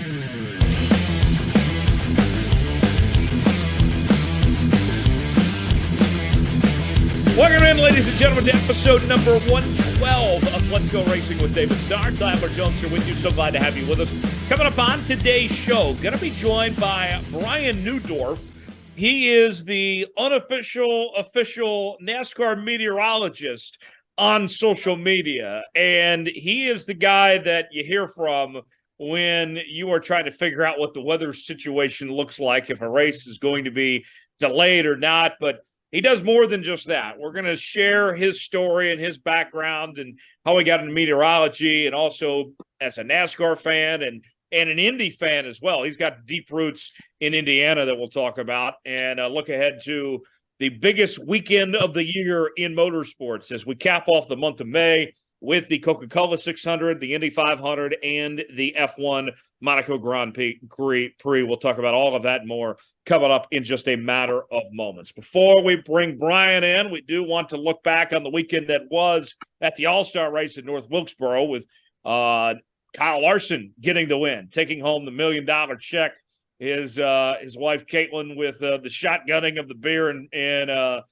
Welcome in, ladies and gentlemen, to episode number 112 of Let's Go Racing with David Starr. Tyler Jones here with you. So glad to have you with us. Coming up on today's show, going to be joined by Brian Neudorff. He is the unofficial, official NASCAR meteorologist on social media. And he is the guy that you hear from when you are trying to figure out what the weather situation looks like, if a race is going to be delayed or not. But he does more than just that. We're going to share his story and his background and how he got into meteorology, and also as a NASCAR fan and an Indy fan as well. He's got deep roots in Indiana that we'll talk about, and look ahead to the biggest weekend of the year in motorsports as we cap off the month of May with the Coca-Cola 600, the Indy 500, and the F1 Monaco Grand Prix. We'll talk about all of that and more coming up in just a matter of moments. Before we bring Brian in, we do want to look back on the weekend that was at the All-Star race in North Wilkesboro with Kyle Larson getting the win, taking home the $1 million check. His wife, Caitlin, with the shotgunning of the beer and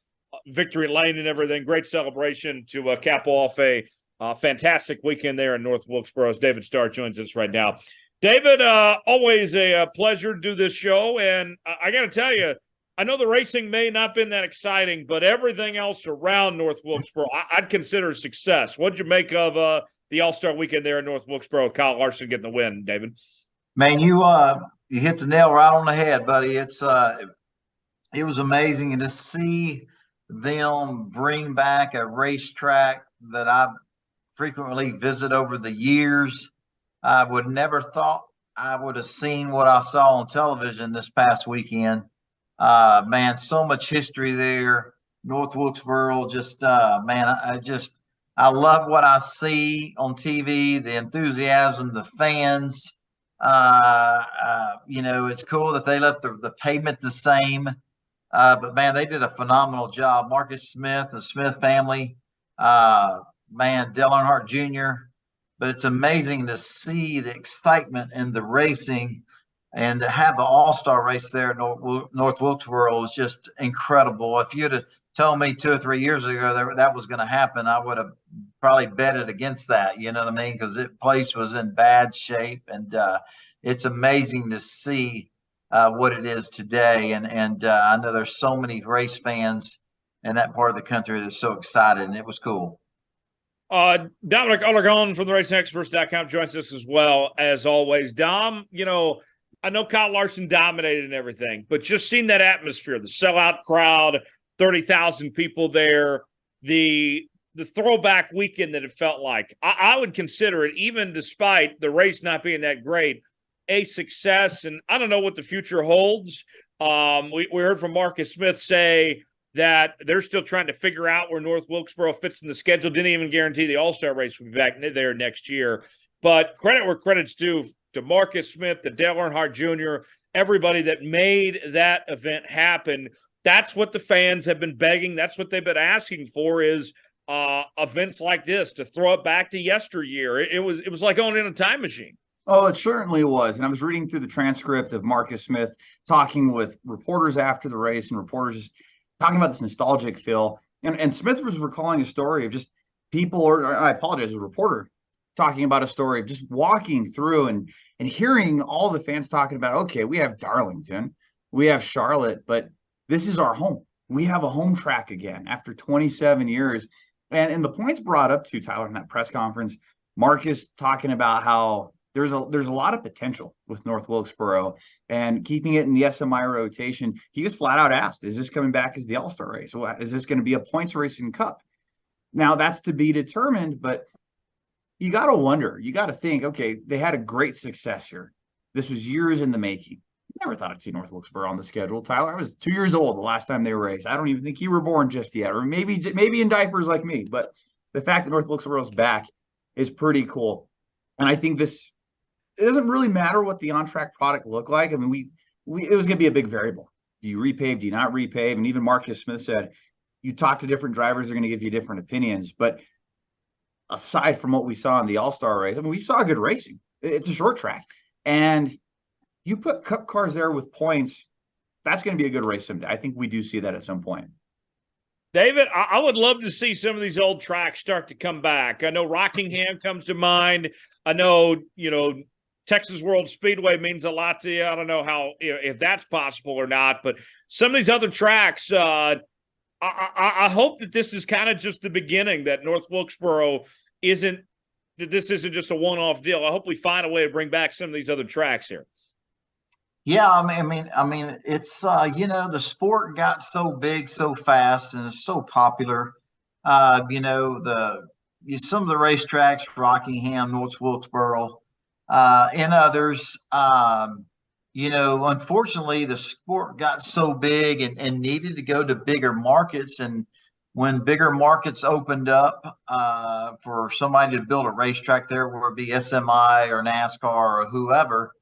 victory lane and everything. Great celebration to cap off a fantastic weekend there in North Wilkesboro as David Starr joins us right now. David, always a pleasure to do this show, and I got to tell you, I know the racing may not have been that exciting, but everything else around North Wilkesboro I'd consider a success. What'd you make of the All-Star weekend there in North Wilkesboro, Kyle Larson getting the win, David? Man, you hit the nail right on the head, buddy. It was amazing, and to see them bring back a racetrack that I've frequently visit over the years. I would never thought I would have seen what I saw on television this past weekend. Man, so much history there. North Wilkesboro, I love what I see on TV, the enthusiasm, the fans. It's cool that they left the pavement the same. But man, they did a phenomenal job. Marcus Smith, the Smith family, Dale Earnhardt Jr., but it's amazing to see the excitement in the racing, and to have the All-Star race there at North Wilkesboro was just incredible. If you'd have told me 2 or 3 years ago that was going to happen, I would have probably betted against that, you know what I mean? Because the place was in bad shape, and it's amazing to see what it is today. And I know there's so many race fans in that part of the country that's so excited, and it was cool. Dominic Aragon from the RacingExperts.com joins us as well, as always. Dom, I know Kyle Larson dominated and everything, but just seeing that atmosphere, the sellout crowd, 30,000 people there, the throwback weekend that it felt like, I would consider it, even despite the race not being that great, a success. And I don't know what the future holds. We heard from Marcus Smith say that they're still trying to figure out where North Wilkesboro fits in the schedule. Didn't even guarantee the All-Star race will be back there next year. But credit where credit's due to Marcus Smith, to Dale Earnhardt Jr., everybody that made that event happen. That's what the fans have been begging. That's what they've been asking for, is events like this, to throw it back to yesteryear. It was like going in a time machine. Oh, it certainly was. And I was reading through the transcript of Marcus Smith talking with reporters after the race, and reporters just talking about this nostalgic feel. And Smith was recalling a story of just people, or I apologize, a reporter talking about a story of just walking through and hearing all the fans talking about, okay, we have Darlington, we have Charlotte, but this is our home. We have a home track again after 27 years. And the points brought up to Tyler in that press conference, Marcus talking about how there's a lot of potential with North Wilkesboro and keeping it in the SMI rotation. He was flat out asked, is this coming back as the All-Star race? Well, is this going to be a points racing cup? Now that's to be determined, but you got to wonder, you got to think, okay, they had a great success here. This was years in the making. Never thought I'd see North Wilkesboro on the schedule. Tyler, I was 2 years old the last time they raced. I don't even think you were born just yet, or maybe in diapers like me. But the fact that North Wilkesboro's back is pretty cool. And I think it doesn't really matter what the on-track product looked like. I mean, it was going to be a big variable. Do you repave? Do you not repave? And even Marcus Smith said, you talk to different drivers, they're going to give you different opinions. But aside from what we saw in the All-Star race, I mean, we saw good racing. It's a short track. And you put Cup cars there with points, that's going to be a good race someday. I think we do see that at some point. David, I would love to see some of these old tracks start to come back. I know Rockingham comes to mind. I know, Texas World Speedway means a lot to you. I don't know how if that's possible or not, but some of these other tracks, I hope that this is kind of just the beginning, that North Wilkesboro isn't just a one-off deal. I hope we find a way to bring back some of these other tracks here. Yeah, I mean, it's the sport got so big so fast and it's so popular. Some of the racetracks, Rockingham, North Wilkesboro, and others. Unfortunately, the sport got so big and needed to go to bigger markets. And when bigger markets opened up for somebody to build a racetrack there, whether it be SMI or NASCAR or whoever,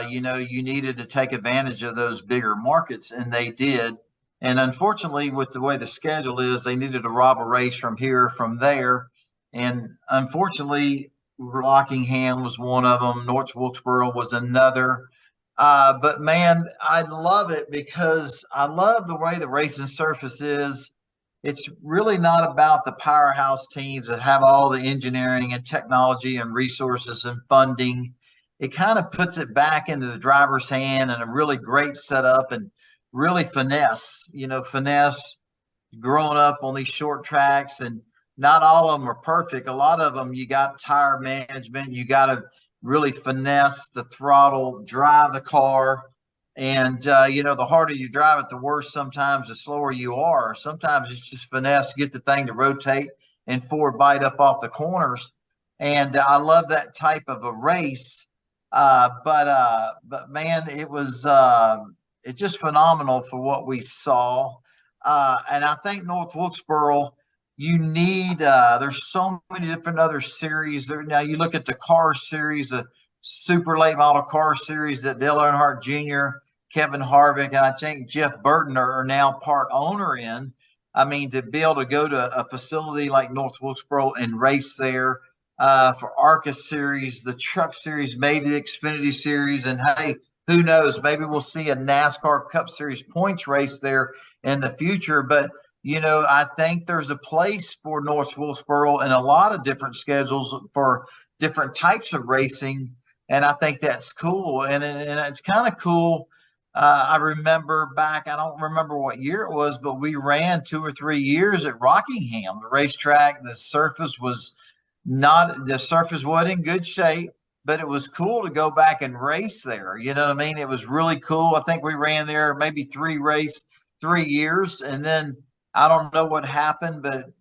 you needed to take advantage of those bigger markets, and they did. And unfortunately, with the way the schedule is, they needed to rob a race from here, from there. And unfortunately, Rockingham was one of them. North Wilkesboro was another. But man, I love it because I love the way the racing surface is. It's really not about the powerhouse teams that have all the engineering and technology and resources and funding. It kind of puts it back into the driver's hand and a really great setup and really finesse, growing up on these short tracks. And not all of them are perfect. A lot of them, you got tire management. You got to really finesse the throttle, drive the car. And, the harder you drive it, the worse sometimes, the slower you are. Sometimes it's just finesse, get the thing to rotate and forward bite up off the corners. And I love that type of a race. But man, it was it's just phenomenal for what we saw. And I think North Wilkesboro, you need there's so many different other series there. Now you look at the car series, the super late model car series that Dale Earnhardt Jr., Kevin Harvick, and I think Jeff Burton are now part owner in. I mean, to be able to go to a facility like North Wilkesboro and race there. For ARCA series, the truck series, maybe the Xfinity series, and hey, who knows? Maybe we'll see a NASCAR Cup Series points race there in the future. But I think there's a place for North Wilkesboro and a lot of different schedules for different types of racing, and I think that's cool. And it's kind of cool. I remember back, I don't remember what year it was, but we ran 2 or 3 years at Rockingham, the racetrack. The surface wasn't in good shape, but it was cool to go back and race there. You know what I mean? It was really cool. I think we ran there maybe 3 years. And then I don't know what happened, but,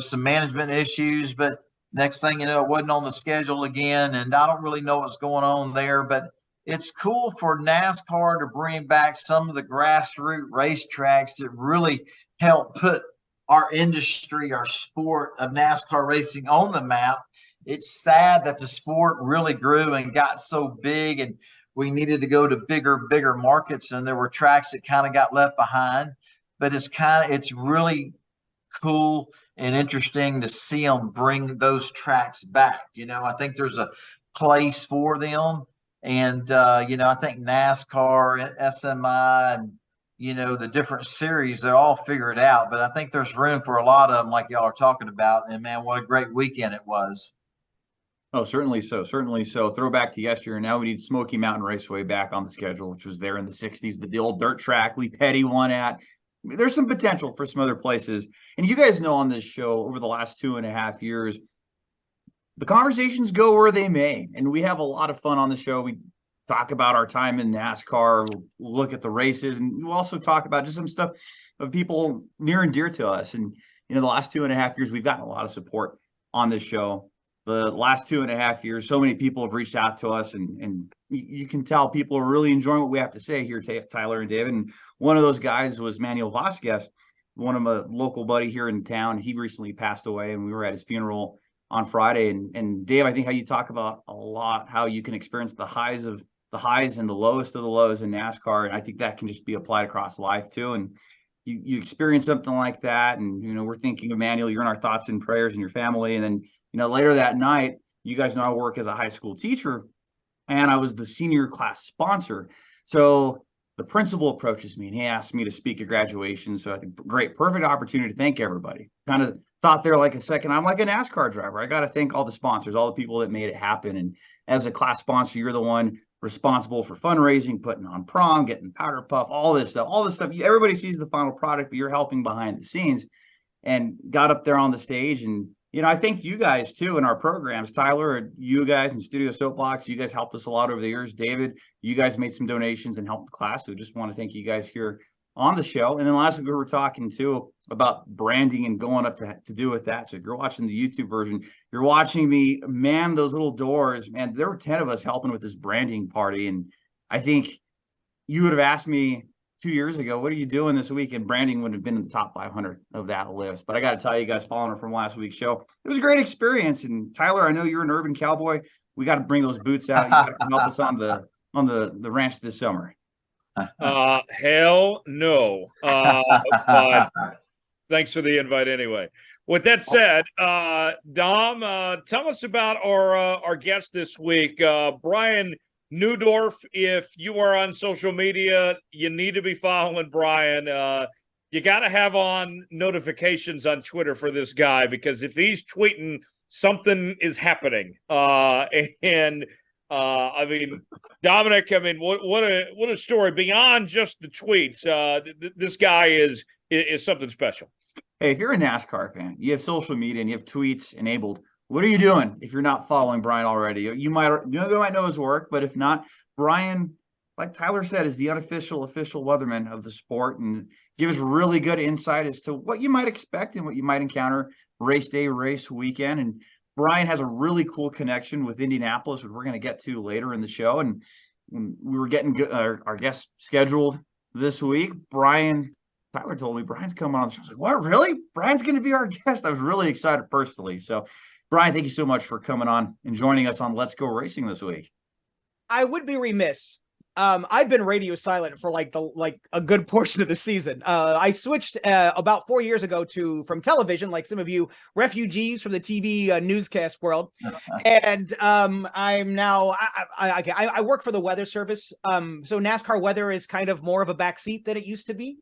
some management issues. But next thing you know, it wasn't on the schedule again. And I don't really know what's going on there. But it's cool for NASCAR to bring back some of the grassroots racetracks that really help put our industry, our sport of NASCAR racing on the map. It's sad that the sport really grew and got so big, and we needed to go to bigger markets, and there were tracks that kind of got left behind. But it's really cool and interesting to see them bring those tracks back. I think there's a place for them. And, I think NASCAR, SMI, and, the different series, they're all figured out. But I think there's room for a lot of them like y'all are talking about. And, man, what a great weekend it was. Oh, certainly so. Certainly so. Throwback to yesteryear. Now we need Smoky Mountain Raceway back on the schedule, which was there in the 60s, the old dirt track Lee Petty won at. There's some potential for some other places. And you guys know on this show over the last 2.5 years, the conversations go where they may, and we have a lot of fun on the show. We talk about our time in NASCAR, we'll look at the races, and we'll also talk about just some stuff of people near and dear to us. And, the last 2.5 years, we've gotten a lot of support on this show. The last 2.5 years, so many people have reached out to us, and you can tell people are really enjoying what we have to say here, Tyler and David. And one of those guys was Manuel Vasquez, one of my local buddy here in town. He recently passed away, and we were at his funeral on Friday. And Dave, I think how you talk about a lot, how you can experience the highs and the lowest of the lows in NASCAR. And I think that can just be applied across life too. And you experience something like that. And, we're thinking of Manuel, you're in our thoughts and prayers and your family. And then, later that night, you guys know I work as a high school teacher. and I was the senior class sponsor. So the principal approaches me and he asked me to speak at graduation. So I think great, perfect opportunity to thank everybody. Kind of thought there like a second, I'm like a NASCAR driver. I got to thank all the sponsors, all the people that made it happen. And as a class sponsor, you're the one responsible for fundraising, putting on prom, getting powder puff, all this stuff. Everybody sees the final product, but you're helping behind the scenes. And got up there on the stage. And, I thank you guys too in our programs. Tyler, you guys in Studio Soapbox, you guys helped us a lot over the years. David, you guys made some donations and helped the class. So just want to thank you guys here on the show. And then last week we were talking too about branding and going up to do with that. So if you're watching the YouTube version, you're watching me man those little doors. Man, there were 10 of us helping with this branding party. And I think you would have asked me 2 years ago, what are you doing this week? And branding would have been in the top 500 of that list. But I got to tell you guys, following from last week's show, it was a great experience. And Tyler, I know you're an urban cowboy. We got to bring those boots out. You got to help us on the ranch this summer. Hell no. But thanks for the invite anyway. With that said, Dom, tell us about our guest this week, Brian Neudorff. If you are on social media, you need to be following Brian. You got to have on notifications on Twitter for this guy, because if he's tweeting, something is happening. I mean, Dominic, what a story beyond just the tweets. This guy is something special. Hey, if you're a NASCAR fan, you have social media and you have tweets enabled. What are you doing if you're not following Brian already? You might know his work, but if not, Brian, like Tyler said, is the official weatherman of the sport and gives really good insight as to what you might expect and what you might encounter race day, race weekend. And Brian has a really cool connection with Indianapolis, which we're going to get to later in the show. And when we were getting our guest scheduled this week, Tyler told me Brian's coming on the show. I was like, what, really? Brian's going to be our guest? I was really excited personally. So Brian, thank you so much for coming on and joining us on Let's Go Racing this week. I would be remiss. I've been radio silent for like a good portion of the season. I switched about 4 years ago from television, like some of you refugees from the TV newscast world. And I'm now, I work for the Weather Service. So NASCAR weather is kind of more of a backseat than it used to be.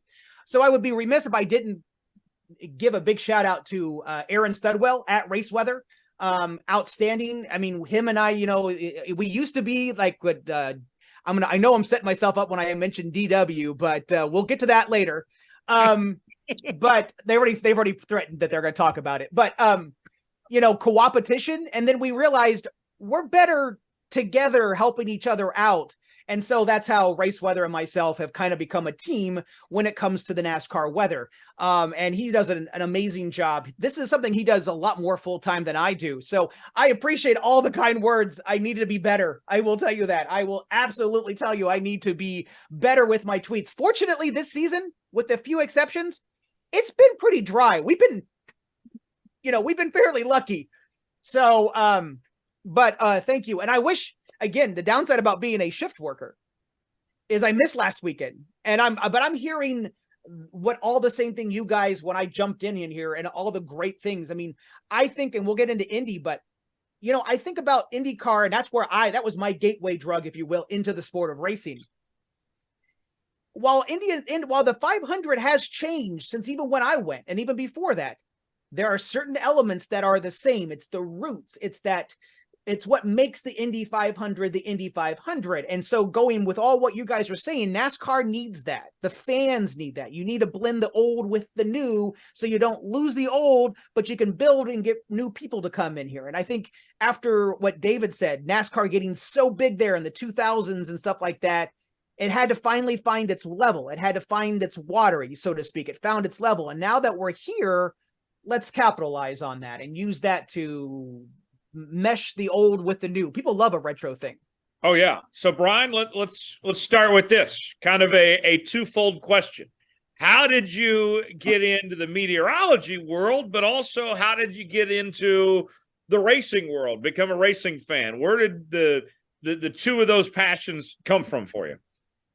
So I would be remiss if I didn't give a big shout out to Aaron Studwell at Race Weather. Outstanding. I mean, him and I, we used to be like what I know I'm setting myself up when I mentioned DW, but we'll get to that later. But they've already threatened that they're going to talk about it. But co-opetition, and then we realized we're better together helping each other out. And so that's how Race Weather and myself have kind of become a team when it comes to the NASCAR weather. And he does an amazing job. This is something he does a lot more full-time than I do. So I appreciate all the kind words. I needed to be better. I will tell you that. I will absolutely tell you I need to be better with my tweets. Fortunately, this season, with a few exceptions, it's been pretty dry. We've been fairly lucky. So, but thank you. And I wish, again, the downside about being a shift worker is I missed last weekend, and I'm hearing what all the same thing you guys, when I jumped in here and all the great things. I mean, I think, and we'll get into Indy, but I think about IndyCar, and that's where that was my gateway drug, if you will, into the sport of racing. While the 500 has changed since even when I went, and even before that, there are certain elements that are the same. It's the roots. It's what makes the Indy 500 the Indy 500. And so going with all what you guys were saying, NASCAR needs that. The fans need that. You need to blend the old with the new so you don't lose the old, but you can build and get new people to come in here. And I think after what David said, NASCAR getting so big there in the 2000s and stuff like that, it had to finally find its level. It had to find its water, so to speak. It found its level. And now that we're here, let's capitalize on that and use that to mesh the old with the new. People love a retro thing. Oh yeah. So Brian, let's start with this kind of a twofold question. How did you get into the meteorology world, but also how did you get into the racing world, become a racing fan? Where did the two of those passions come from for you?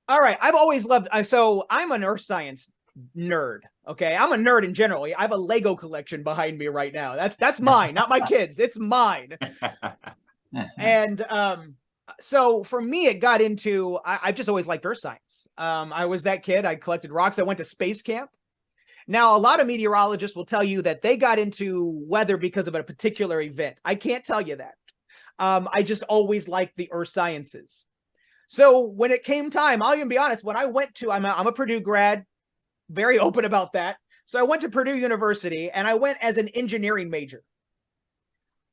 All right. I've always loved, so I'm an earth science nerd. Okay. I'm a nerd in general. I have a Lego collection behind me right now. That's mine, not my kids. It's mine. And So for me, it got into, I've just always liked earth science. I was that kid. I collected rocks. I went to space camp. Now, a lot of meteorologists will tell you that they got into weather because of a particular event. I can't tell you that. I just always liked the earth sciences. So when it came time, I'll even be honest, when I went to, I'm a Purdue grad, very open about that. So I went to Purdue University and I went as an engineering major.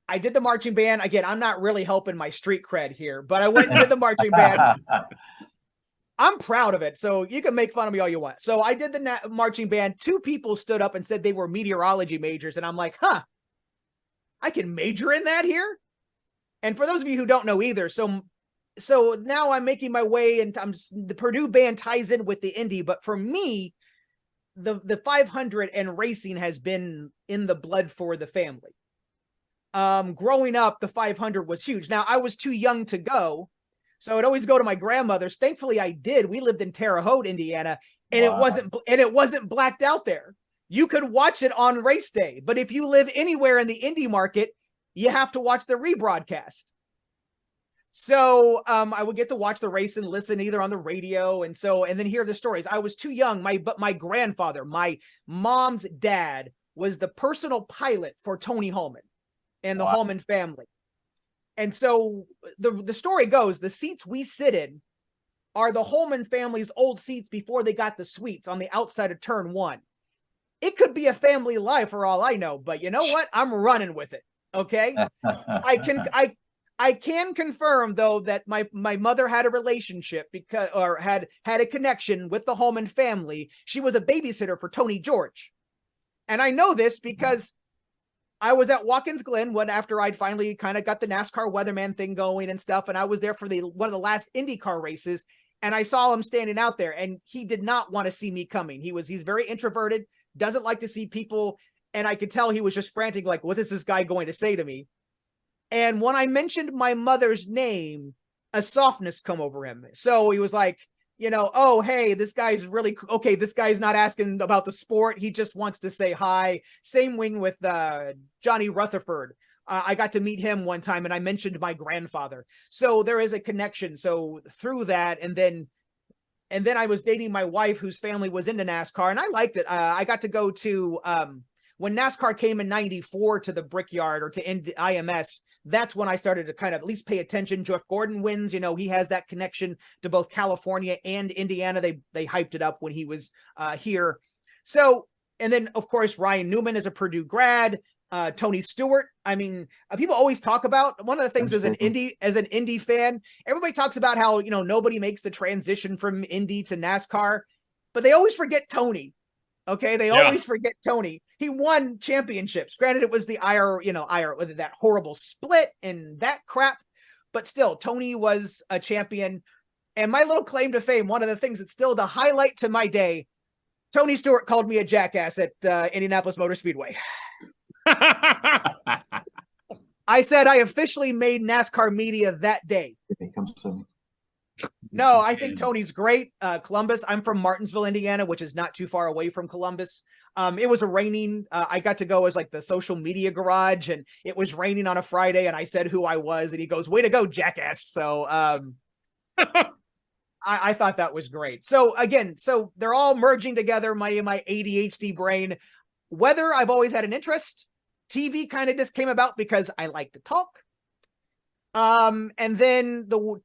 I did the marching band. Again, I'm not really helping my street cred here, but I went and did the marching band. I'm proud of it. So you can make fun of me all you want. So I did the marching band. 2 people stood up and said they were meteorology majors. And I'm like, I can major in that here. And for those of you who don't know either, so now I'm making my way, and the Purdue band ties in with the Indy. But for me, the 500 and racing has been in the blood for the family. Growing up, the 500 was huge. Now, I was too young to go, so I'd always go to my grandmother's. Thankfully, I did. We lived in Terre Haute, Indiana, and it wasn't blacked out there. You could watch it on race day, but if you live anywhere in the Indy market, you have to watch the rebroadcast. So I would get to watch the race and listen either on the radio and then hear the stories. I was too young. But my grandfather, my mom's dad, was the personal pilot for Tony Hallman and the Hallman family. And so the story goes, the seats we sit in are the Hallman family's old seats before they got the suites on the outside of turn 1. It could be a family life for all I know, but you know what? I'm running with it. Okay. I can confirm though that my mother had a relationship had a connection with the Hallman family. She was a babysitter for Tony George. And I know this because I was at Watkins Glen after I'd finally kind of got the NASCAR Weatherman thing going and stuff. And I was there for one of the last IndyCar races. And I saw him standing out there, and he did not want to see me coming. He's very introverted, doesn't like to see people. And I could tell he was just frantic, like, what is this guy going to say to me? And when I mentioned my mother's name, a softness come over him. So he was like, oh, hey, this guy's really okay. This guy's not asking about the sport. He just wants to say hi. Same wing with Johnny Rutherford. I got to meet him one time, and I mentioned my grandfather. So there is a connection. So through that, and then I was dating my wife, whose family was into NASCAR, and I liked it. I got to go to when NASCAR came in #94 to the Brickyard or to IMS. That's when I started to kind of at least pay attention. Jeff Gordon wins, he has that connection to both California and Indiana. They hyped it up when he was here. So, and then of course, Ryan Newman is a Purdue grad, Tony Stewart. I mean, people always talk about one of the things as an Indy fan, everybody talks about how, nobody makes the transition from Indy to NASCAR, but they always forget Tony. Okay. They always forget Tony. He won championships. Granted, it was the that horrible split and that crap, but still Tony was a champion. And my little claim to fame, one of the things that's still the highlight to my day, Tony Stewart called me a jackass at Indianapolis Motor Speedway. I said I officially made NASCAR media that day. No, I think Tony's great. Columbus. I'm from Martinsville, Indiana, which is not too far away from Columbus. It was raining. I got to go as like the social media garage, and it was raining on a Friday, and I said who I was, and he goes, "Way to go, jackass." So I thought that was great. So again, they're all merging together, my ADHD brain. Weather, I've always had an interest. TV kind of just came about because I like to talk. And then the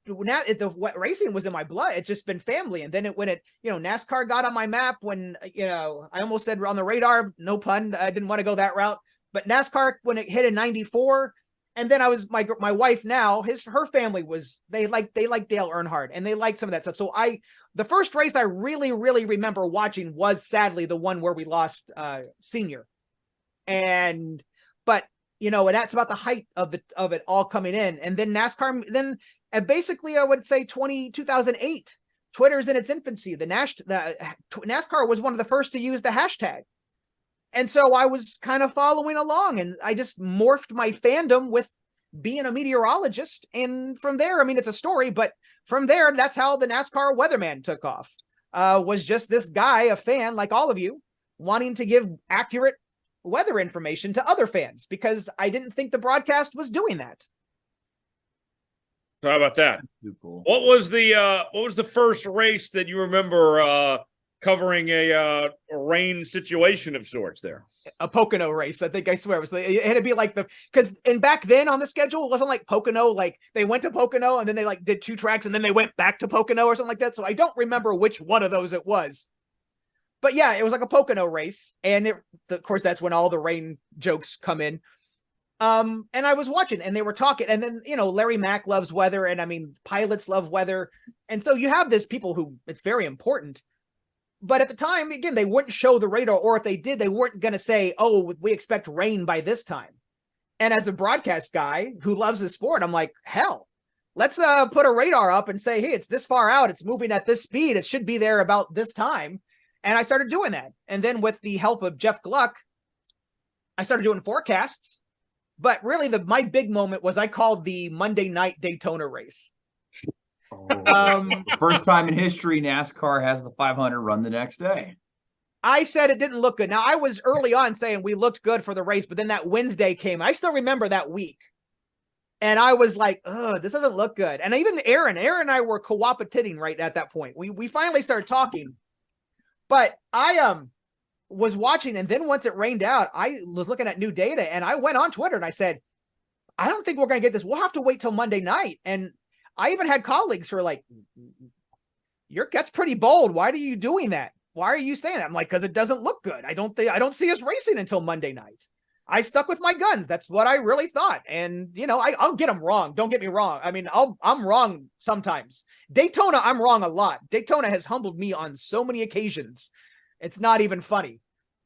racing was in my blood. It's just been family. And then NASCAR got on my map when, I almost said on the radar, no pun. I didn't want to go that route, but NASCAR, when it hit in '94, and then I was my wife now, her family they like Dale Earnhardt, and they liked some of that stuff. So the first race I really, really remember watching was sadly the one where we lost Senior. And that's about the height of it all coming in. And then NASCAR, basically I would say 2008, Twitter's in its infancy. NASCAR was one of the first to use the hashtag. And so I was kind of following along, and I just morphed my fandom with being a meteorologist. And from there, I mean, it's a story, but from there, that's how the NASCAR Weatherman took off. Was just this guy, a fan like all of you, wanting to give accurate weather information to other fans because I didn't think the broadcast was doing that. So how about that? Too cool. What was the first race that you remember covering a rain situation of sorts there? A Pocono race. I swear it had to be like because back then on the schedule, it wasn't like Pocono, like they went to Pocono and then they like did 2 tracks and then they went back to Pocono or something like that. So I don't remember which one of those it was. But yeah, it was like a Pocono race. And of course, that's when all the rain jokes come in. And I was watching and they were talking, and then, Larry Mack loves weather. And I mean, pilots love weather. And so you have this people who it's very important. But at the time, again, they wouldn't show the radar, or if they did, they weren't going to say, oh, we expect rain by this time. And as a broadcast guy who loves the sport, I'm like, hell, let's put a radar up and say, hey, it's this far out. It's moving at this speed. It should be there about this time. And I started doing that. And then with the help of Jeff Gluck, I started doing forecasts. But really, my big moment was I called the Monday night Daytona race. The first time in history NASCAR has the 500 run the next day. I said it didn't look good. Now, I was early on saying we looked good for the race, but then that Wednesday came. I still remember that week. And I was like, oh, this doesn't look good. And even Aaron and I were cooperating right at that point. We finally started talking. But I was watching, and then once it rained out, I was looking at new data, and I went on Twitter and I said, I don't think we're going to get this. We'll have to wait till Monday night. And I even had colleagues who are like, that's pretty bold. Why are you doing that? Why are you saying that? I'm like, because it doesn't look good. I don't see us racing until Monday night. I stuck with my guns. That's what I really thought. And, I'll get them wrong. Don't get me wrong. I mean, I'm wrong sometimes. Daytona, I'm wrong a lot. Daytona has humbled me on so many occasions. It's not even funny.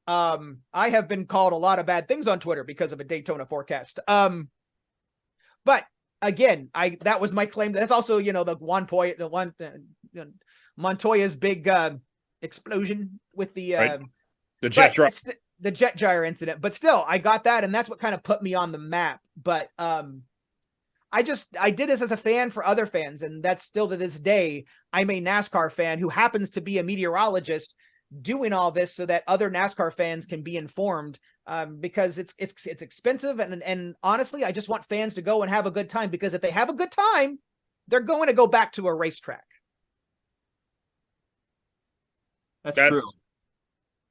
I have been called a lot of bad things on Twitter because of a Daytona forecast. But again, that was my claim. That's also, Montoya's big explosion with the right. The jet drop. The jet gyre incident. But still, I got that, and that's what kind of put me on the map. But I did this as a fan for other fans, and that's still to this day. I'm a NASCAR fan who happens to be a meteorologist doing all this so that other NASCAR fans can be informed, because it's expensive. And honestly, I just want fans to go and have a good time, because if they have a good time, they're going to go back to a racetrack. That's true.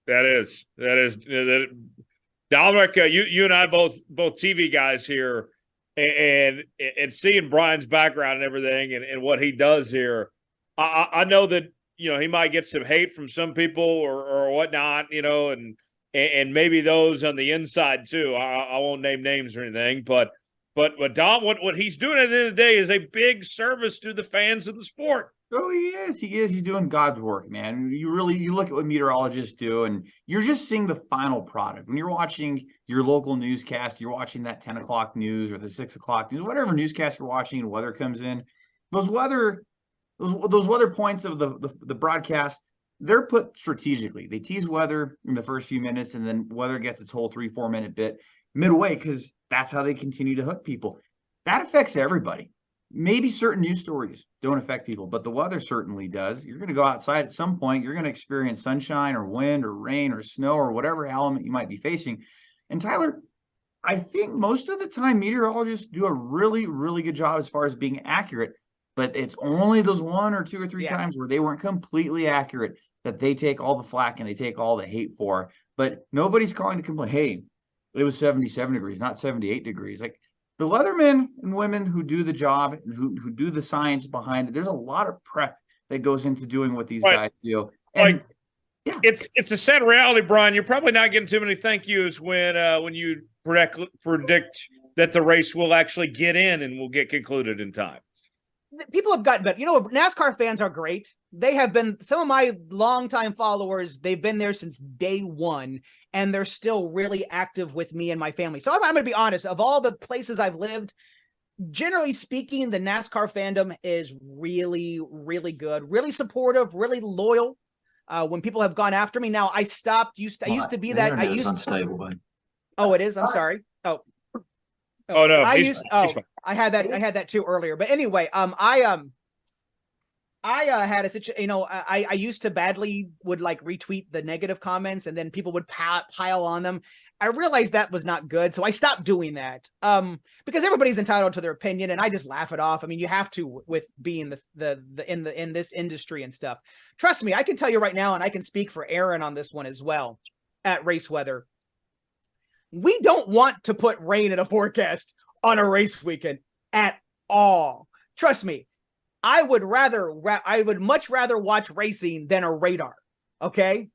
That is Dominic. You and I both TV guys here, and seeing Brian's background and everything, and what he does here, I know that he might get some hate from some people or whatnot, and maybe those on the inside too. I won't name names or anything, but Dom, what he's doing at the end of the day is a big service to the fans of the sport. Oh, he is. He's doing God's work, man. You look at what meteorologists do, and you're just seeing the final product. When you're watching your local newscast, you're watching that 10 o'clock news or the 6 o'clock news, whatever newscast you're watching, and weather comes in. Those weather points of the broadcast, they're put strategically. They tease weather in the first few minutes, and then weather gets its whole 3-4 minute bit midway, because that's how they continue to hook people. That affects everybody. Maybe certain news stories don't affect people, but the weather certainly does. You're going to go outside at some point. You're going to experience sunshine or wind or rain or snow or whatever element you might be facing. And Tyler, I think most of the time meteorologists do a really, really good job as far as being accurate, but it's only those 1 or 2 or 3 times where they weren't completely accurate that they take all the flack and they take all the hate for. But nobody's calling to complain, hey, it was 77 degrees, not 78 degrees. Like, the weathermen and women who do the job, who do the science behind it, there's a lot of prep that goes into doing what these guys do. And it's a sad reality, Brian. You're probably not getting too many thank yous when you predict that the race will actually get in and will get concluded in time. People have gotten better. NASCAR fans are great. They have been, some of my longtime followers, they've been there since day one, and they're still really active with me and my family. So I'm going to be honest, of all the places I've lived, generally speaking, the NASCAR fandom is really, really good, really supportive, really loyal. When people have gone after me, now I stopped. I used to be that. Unstable, buddy. Oh, it is. I'm sorry. Oh no! I had that too earlier. But anyway, I had a situation. I used to badly would like retweet the negative comments, and then people would pile on them. I realized that was not good, so I stopped doing that. Because everybody's entitled to their opinion, and I just laugh it off. I mean, you have to with being in this industry and stuff. Trust me, I can tell you right now, and I can speak for Aaron on this one as well. At Race Weather, we don't want to put rain in a forecast on a race weekend at all. Trust me, I would much rather watch racing than a radar. Okay.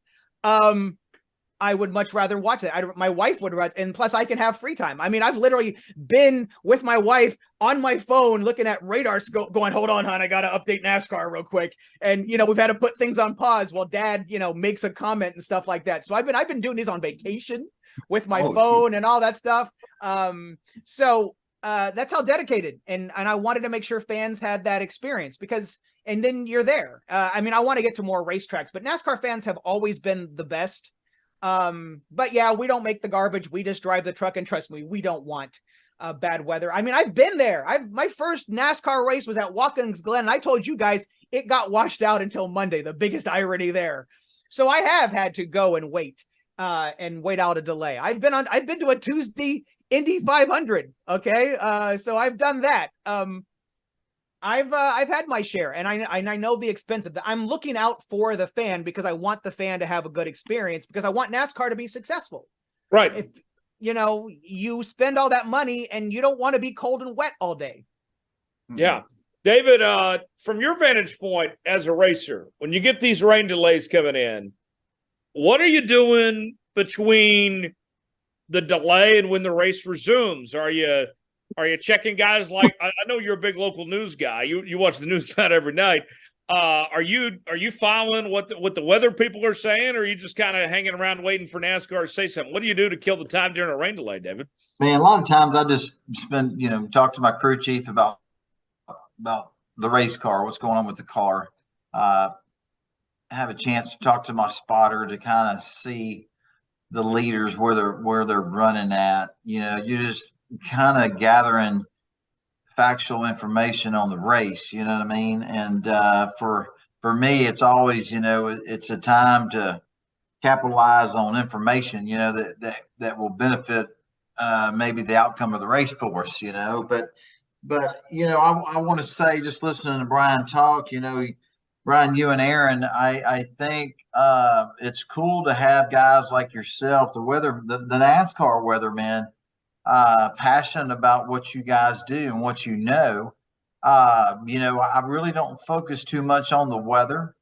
I would much rather watch it. My wife would, and plus I can have free time. I mean, I've literally been with my wife on my phone looking at radar scope going, hold on, hon, I got to update NASCAR real quick. And, we've had to put things on pause while dad, makes a comment and stuff like that. So I've been doing these on vacation with my phone and all that stuff. So that's how dedicated. And I wanted to make sure fans had that experience and then you're there. I mean, I want to get to more racetracks, but NASCAR fans have always been the best. But yeah, we don't make the garbage. We just drive the truck, and trust me, we don't want bad weather. I mean, I've been there. My first NASCAR race was at Watkins Glen, and I told you guys it got washed out until Monday. The biggest irony there. So I have had to go and wait out a delay. I've been to a Tuesday Indy 500. Okay. So I've done that. I've had my share, and I know the expense of that. I'm looking out for the fan because I want the fan to have a good experience because I want NASCAR to be successful. Right. If you spend all that money and you don't want to be cold and wet all day. Yeah. David, from your vantage point as a racer, when you get these rain delays coming in, what are you doing between the delay and when the race resumes? Are you checking guys like I know you're a big local news guy. You watch the news about every night. Are you following what the weather people are saying, or are you just kind of hanging around waiting for NASCAR to say something? What do you do to kill the time during a rain delay, David? Man, a lot of times I just spend, talk to my crew chief about the race car, what's going on with the car. Have a chance to talk to my spotter to kind of see the leaders where they're running at. You just kind of gathering factual information on the race, you know what I mean? And for me, it's always, it's a time to capitalize on information, that will benefit maybe the outcome of the race for us, But I want to say, just listening to Brian talk, Brian, you and Aaron, I think it's cool to have guys like yourself, the NASCAR weathermen, passionate about what you guys do and what I really don't focus too much on the weather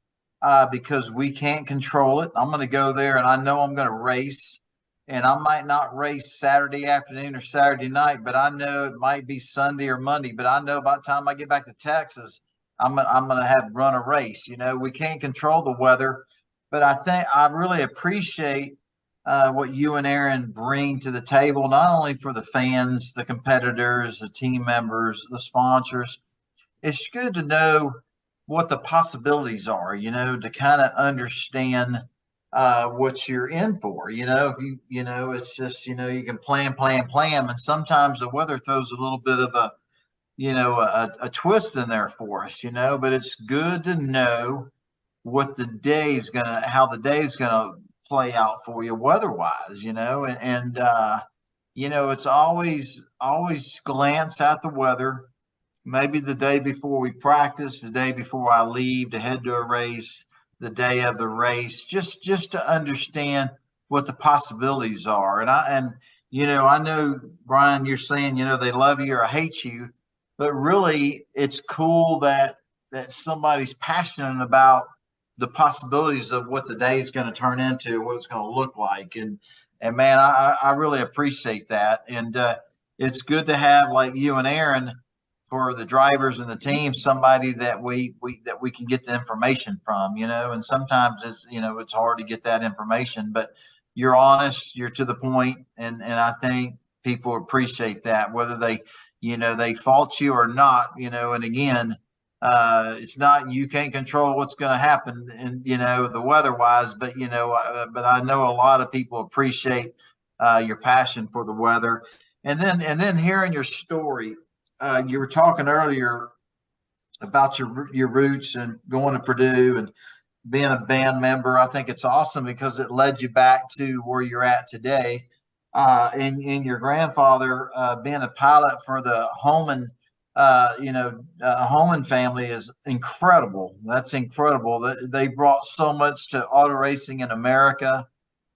because we can't control it. I'm going to go there and I know I'm going to race, and I might not race Saturday afternoon or Saturday night, but I know it might be Sunday or Monday, but I know by the time I get back to Texas, I'm going to run a race. We can't control the weather, but I think I really appreciate what you and Aaron bring to the table, not only for the fans, the competitors, the team members, the sponsors. It's good to know what the possibilities are, to kind of understand what you're in for. If it's just, you can plan, and sometimes the weather throws a little bit of a twist in there for us, but it's good to know what how the day's gonna play out for you weather-wise, and it's always glance at the weather, maybe the day before we practice, the day before I leave to head to a race, the day of the race, just to understand what the possibilities are. And I know, Brian, you're saying, they love you or hate you, but really it's cool that somebody's passionate about the possibilities of what the day is going to turn into, what it's going to look like. And man, I really appreciate that. And it's good to have, like you and Aaron, for the drivers and the team, somebody that we can get the information from, and sometimes it's hard to get that information, but you're honest, you're to the point, and I think people appreciate that, whether they fault you or not, and again, it's not, you can't control what's going to happen and, the weather-wise, but I know a lot of people appreciate your passion for the weather. And then hearing your story, you were talking earlier about your roots and going to Purdue and being a band member. I think it's awesome because it led you back to where you're at today. in your grandfather being a pilot for the Holman, Holman family is incredible. That's incredible. They brought so much to auto racing in America.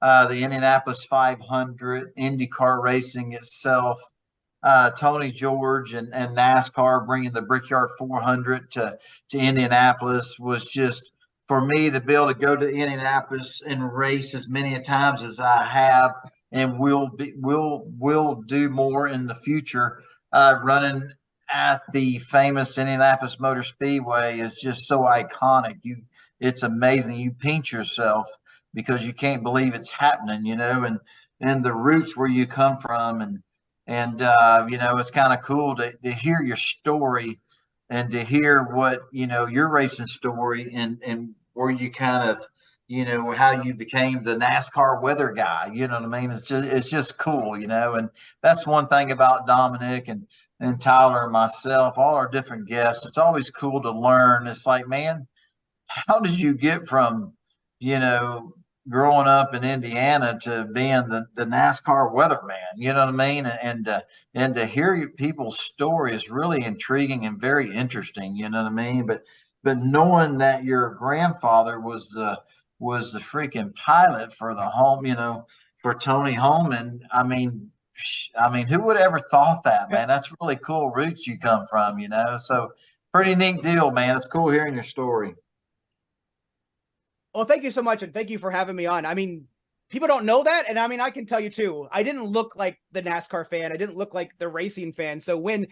The Indianapolis 500, IndyCar racing itself, Tony George and NASCAR bringing the Brickyard 400 to Indianapolis was just, for me to be able to go to Indianapolis and race as many times as I have, and will do more in the future. Running at the famous Indianapolis Motor Speedway is just so iconic. It's amazing. You pinch yourself because you can't believe it's happening, and the roots where you come from, and it's kind of cool to hear your story and to hear what, your racing story and where you kind of, how you became the NASCAR weather guy. You know what I mean? It's just cool, and that's one thing about Dominic and Tyler and myself, all our different guests. It's always cool to learn. It's like, man, how did you get from, growing up in Indiana to being the NASCAR weatherman? You know what I mean? And to hear people's story is really intriguing and very interesting. You know what I mean? But knowing that your grandfather was the freaking pilot for the home, for Tony Holman. I mean, who would ever thought that, man? That's really cool roots you come from, So pretty neat deal, man. It's cool hearing your story. Well, thank you so much, and thank you for having me on. I mean, people don't know that, and I mean, I can tell you too. I didn't look like the NASCAR fan. I didn't look like the racing fan. So when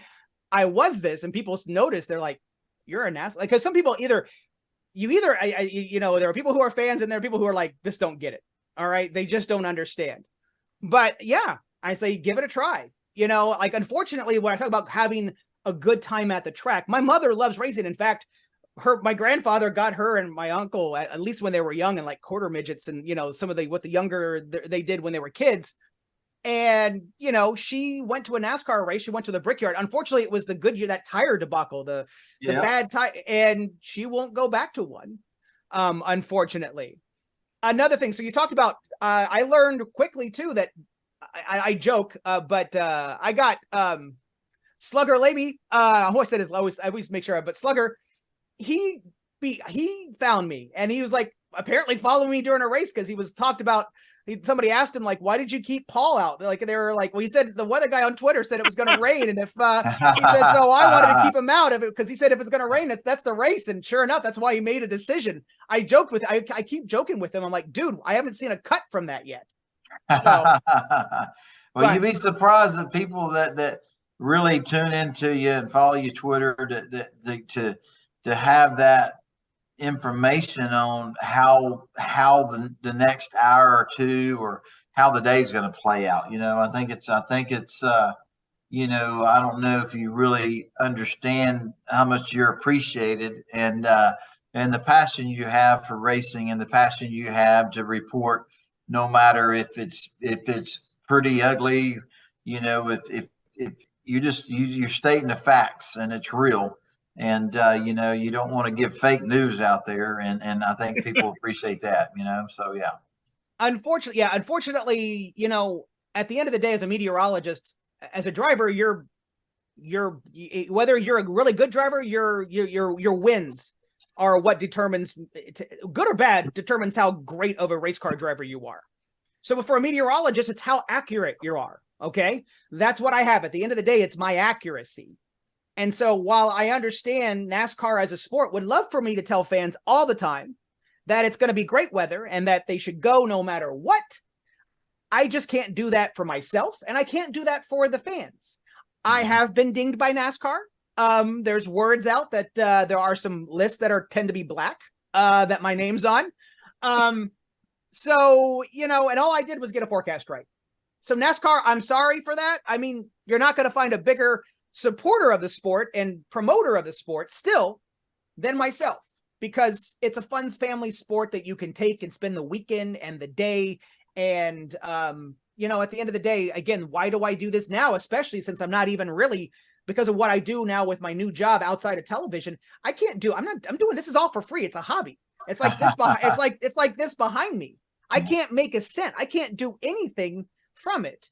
I was this, and people noticed, they're like, "You're a NASCAR." Because some people there are people who are fans, and there are people who are like, "Just don't get it." All right, they just don't understand. But yeah, I say, give it a try. Unfortunately, when I talk about having a good time at the track, my mother loves racing. In fact, my grandfather got her and my uncle, at least when they were young, and like quarter midgets, and some of what the younger they did when they were kids. And she went to a NASCAR race. She went to the Brickyard. Unfortunately, it was the Goodyear, that tire debacle, the bad tire, and she won't go back to one. Unfortunately. Another thing. So you talked about. I learned quickly too that I joke, but I got Slugger Levy. I always make sure, but Slugger. He found me, and he was like apparently following me during a race because he was talked about. Somebody asked him, like, why did you keep Paul out? Like, they were like, well, he said the weather guy on Twitter said it was going to rain, and if he said, so I wanted to keep him out of it because he said if it's going to rain, that's the race. And sure enough, that's why he made a decision. I keep joking with him. I'm like, dude, I haven't seen a cut from that yet. So, well, you'd be surprised at people that really tune into you and follow your Twitter to have that information on how the next hour or two or how the day is going to play out. I think it's I don't know if you really understand how much you're appreciated, and the passion you have for racing, and the passion you have to report, no matter if it's pretty ugly, if you're stating the facts and it's real. And, you don't want to give fake news out there. And I think people appreciate that, so, yeah. Unfortunately, at the end of the day, as a meteorologist, as a driver, whether you're a really good driver, your wins are what determines, good or bad, determines how great of a race car driver you are. So for a meteorologist, it's how accurate you are. Okay. That's what I have. At the end of the day, it's my accuracy. And so while I understand NASCAR as a sport would love for me to tell fans all the time that it's going to be great weather and that they should go no matter what, I just can't do that for myself, and I can't do that for the fans. I have been dinged by NASCAR. There's words out that there are some lists that tend to be black that my name's on. So, and all I did was get a forecast right. So NASCAR, I'm sorry for that. I mean, you're not going to find a bigger supporter of the sport and promoter of the sport still than myself, because it's a fun family sport that you can take and spend the weekend and the day. And, at the end of the day, again, why do I do this now? Especially since I'm not even really, because of what I do now with my new job outside of television, I'm doing, this is all for free. It's a hobby. It's like this, it's like this behind me. I can't make a cent. I can't do anything from it.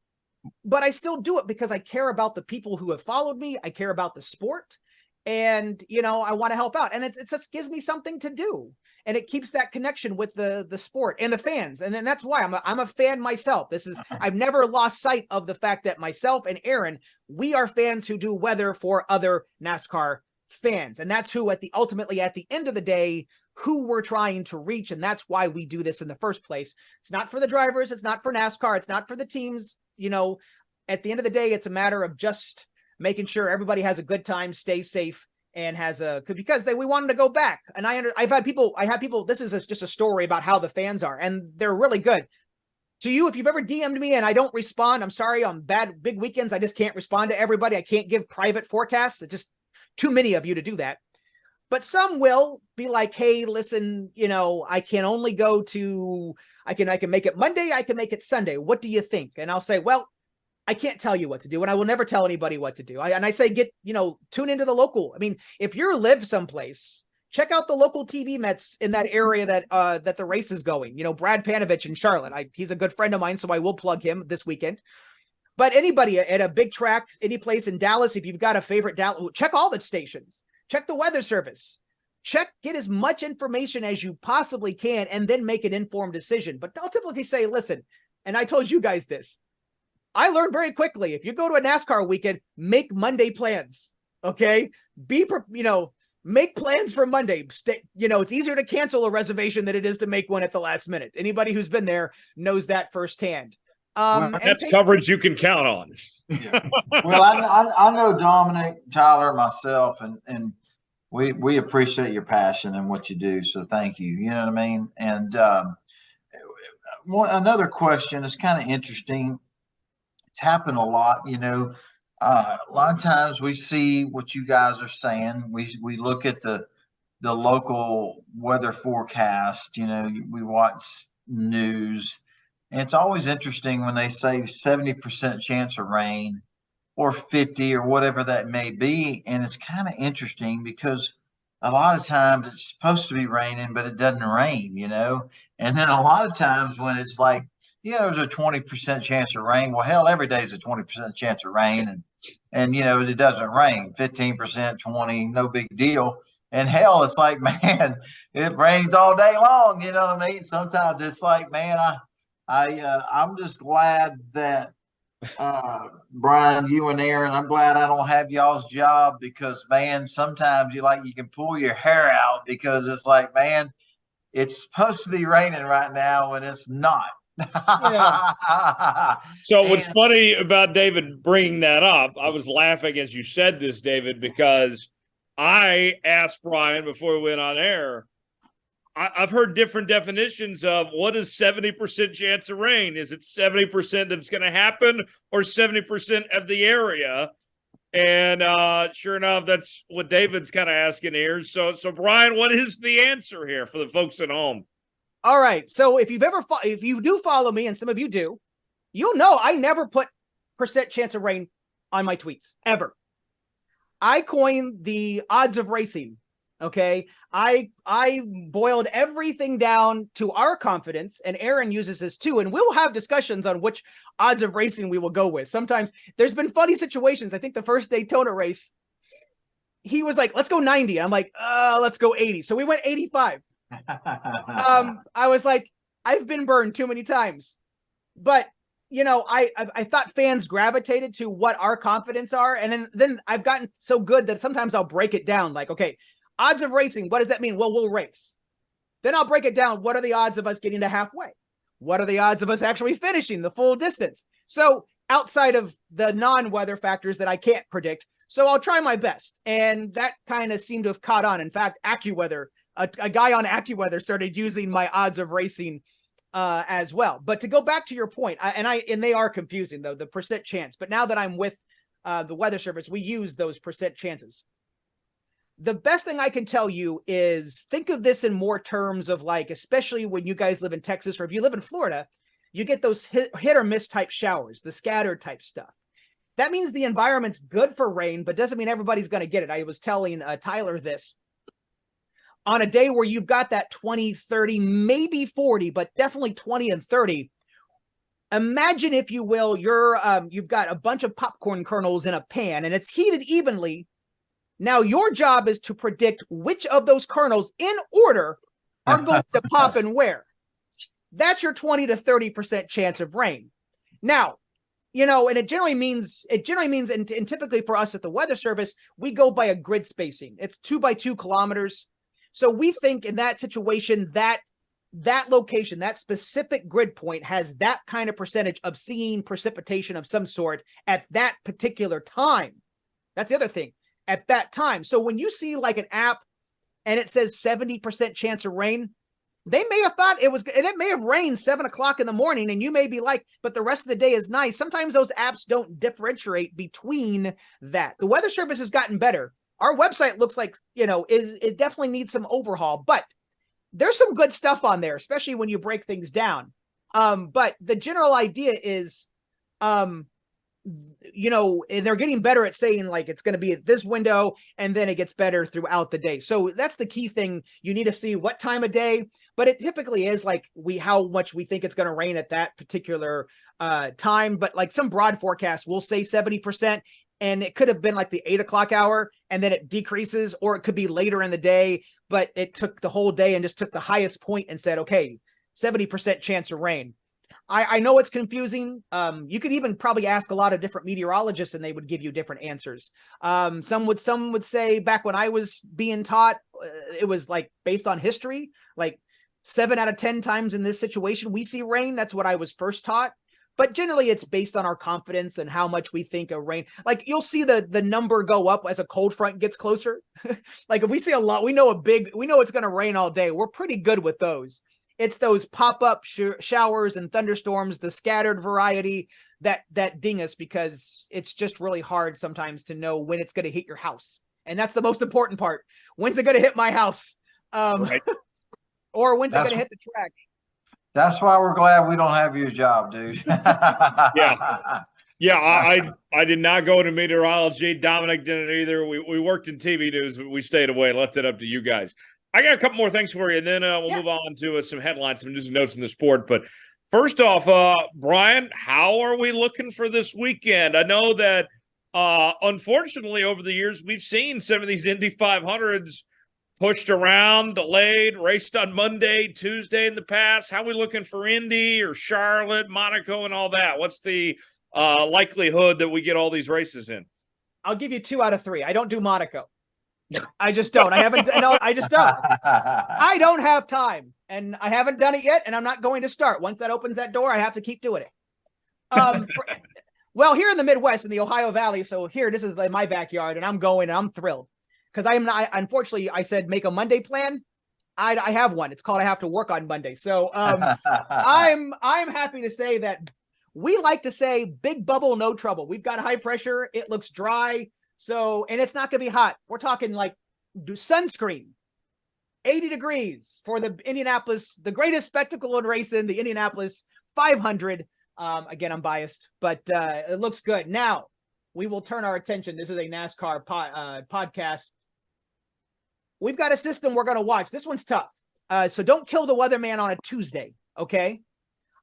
but I still do it because I care about the people who have followed me. I care about the sport, and I want to help out, and it just gives me something to do, and it keeps that connection with the sport and the fans. And then that's why I'm a fan myself. I've never lost sight of the fact that myself and Aaron, we are fans who do weather for other NASCAR fans, and that's who ultimately at the end of the day, who we're trying to reach. And that's why we do this in the first place. It's not for the drivers, it's not for NASCAR, it's not for the teams. At the end of the day, it's a matter of just making sure everybody has a good time, stays safe, and because we wanted to go back. And I have people, this is just a story about how the fans are, and they're really good. To you, if you've ever DM'd me and I don't respond, I'm sorry. On big weekends, I just can't respond to everybody. I can't give private forecasts. It's just too many of you to do that. But some will be like, hey, listen, I can only go to, I can make it Monday, I can make it Sunday. What do you think? And I'll say, well, I can't tell you what to do, and I will never tell anybody what to do. I say, tune into the local. I mean, if you live someplace, check out the local TV Mets in that area that the race is going. Brad Panovich in Charlotte. He's a good friend of mine, so I will plug him this weekend. But anybody at a big track, any place in Dallas, if you've got a favorite Dallas, check all the stations. Check the weather service. Get as much information as you possibly can, and then make an informed decision. But don't typically say, listen, and I told you guys this, I learned very quickly, if you go to a NASCAR weekend, make Monday plans, okay? Make plans for Monday. It's easier to cancel a reservation than it is to make one at the last minute. Anybody who's been there knows that firsthand. That's coverage you can count on. Yeah. Well, I know Dominic, Tyler, myself, and we appreciate your passion and what you do. So thank you. You know what I mean? And another question is kind of interesting. It's happened a lot, a lot of times we see what you guys are saying. We look at the local weather forecast, we watch news, and it's always interesting when they say 70% chance of rain or 50 or whatever that may be. And it's kind of interesting because a lot of times it's supposed to be raining, but it doesn't rain, and then a lot of times when it's like, there's a 20% chance of rain. Well, hell, every day is a 20% chance of rain. And it doesn't rain, 15%, 20, no big deal. And hell, it's like, man, it rains all day long. You know what I mean? Sometimes it's like, man, I'm just glad that, Brian, you and Aaron, I'm glad I don't have y'all's job, because, man, sometimes you can pull your hair out because it's like, man, it's supposed to be raining right now and it's not. Yeah. So what's funny about David bringing that up, I was laughing as you said this, David, because I asked Brian before we went on air, I've heard different definitions of what is 70% chance of rain. Is it 70% that's going to happen or 70% of the area? And sure enough, that's what David's kind of asking here. So Brian, what is the answer here for the folks at home? All right. So if you do follow me, and some of you do, you'll know I never put % chance of rain on my tweets ever. I coined the odds of racing. Okay. I boiled everything down to our confidence, and Aaron uses this too. And we'll have discussions on which odds of racing we will go with. Sometimes there's been funny situations. I think the first Daytona race, he was like, let's go 90. I'm like, let's go 80. So we went 85. I was like, I've been burned too many times, but I thought fans gravitated to what our confidence are. And then I've gotten so good that sometimes I'll break it down. Like, okay, odds of racing, what does that mean? Well, we'll race. Then I'll break it down. What are the odds of us getting to halfway? What are the odds of us actually finishing the full distance? So outside of the non-weather factors that I can't predict, so I'll try my best. And that kind of seemed to have caught on. In fact, AccuWeather, a guy on AccuWeather started using my odds of racing as well. But to go back to your point, and they are confusing though, the % chance. But now that I'm with the weather service, we use those % chances. The best thing I can tell you is think of this in more terms of like, especially when you guys live in Texas, or if you live in Florida, you get those hit or miss type showers, the scattered type stuff. That means the environment's good for rain, but doesn't mean everybody's going to get it. I was telling Tyler this. On a day where you've got that 20, 30, maybe 40, but definitely 20 and 30, Imagine, if you will, you've got a bunch of popcorn kernels in a pan and it's heated evenly. Now your job is to predict which of those kernels in order are going to pop and where. That's your 20 to 30% chance of rain. Now, and it generally means, and typically for us at the Weather Service, we go by a grid spacing. It's 2 by 2 kilometers. So we think in that situation that location, that specific grid point has that kind of percentage of seeing precipitation of some sort at that particular time. That's the other thing, at that time. So when you see like an app and it says 70% chance of rain, they may have thought it may have rained 7 o'clock in the morning, and you may be like, but the rest of the day is nice. Sometimes those apps don't differentiate between that. The Weather Service has gotten better. Our website looks like, it definitely needs some overhaul, but there's some good stuff on there, especially when you break things down. But the general idea is, and they're getting better at saying like it's going to be at this window, and then it gets better throughout the day. So that's the key thing. You need to see what time of day, but it typically is like how much we think it's going to rain at that particular time. But like some broad forecasts will say 70%, and it could have been like the 8 o'clock hour, and then it decreases, or it could be later in the day, but it took the whole day and just took the highest point and said, okay, 70% chance of rain. I know it's confusing. You could even probably ask a lot of different meteorologists and they would give you different answers. Some would say back when I was being taught, it was like based on history, like 7 out of 10 times in this situation, we see rain. That's what I was first taught. But generally it's based on our confidence and how much we think of rain. Like you'll see the number go up as a cold front gets closer. Like if we see a lot, we know it's going to rain all day. We're pretty good with those. It's those pop-up showers and thunderstorms, the scattered variety that ding us, because it's just really hard sometimes to know when it's going to hit your house. And that's the most important part. When's it going to hit my house? Right. Or when's it going to hit the track? That's why we're glad we don't have your job, dude. Yeah, I did not go into meteorology. Dominic didn't either. We worked in TV news, but we stayed away, left it up to you guys. I got a couple more things for you, and then we'll move on to some headlines, some news and notes in the sport. But first off, Brian, how are we looking for this weekend? I know that, unfortunately, over the years, we've seen some of these Indy 500s pushed around, delayed, raced on Monday, Tuesday in the past. How are we looking for Indy or Charlotte, Monaco, and all that? What's the likelihood that we get all these races in? I'll give you 2 out of 3. I don't do Monaco. I just don't. I just don't. I don't have time, and I haven't done it yet, and I'm not going to start. Once that opens that door, I have to keep doing it. Well, here in the Midwest, in the Ohio Valley, so here, this is like my backyard, and I'm going, and I'm thrilled. Because unfortunately, I said make a Monday plan. I have one. It's called I have to work on Monday. So I'm happy to say that we like to say big bubble, no trouble. We've got high pressure. It looks dry. So, and it's not going to be hot. We're talking like sunscreen, 80 degrees for the Indianapolis, the greatest spectacle in racing, the Indianapolis 500. Again, I'm biased, but it looks good. Now we will turn our attention. This is a NASCAR podcast. We've got a system we're going to watch. This one's tough. So don't kill the weatherman on a Tuesday. Okay.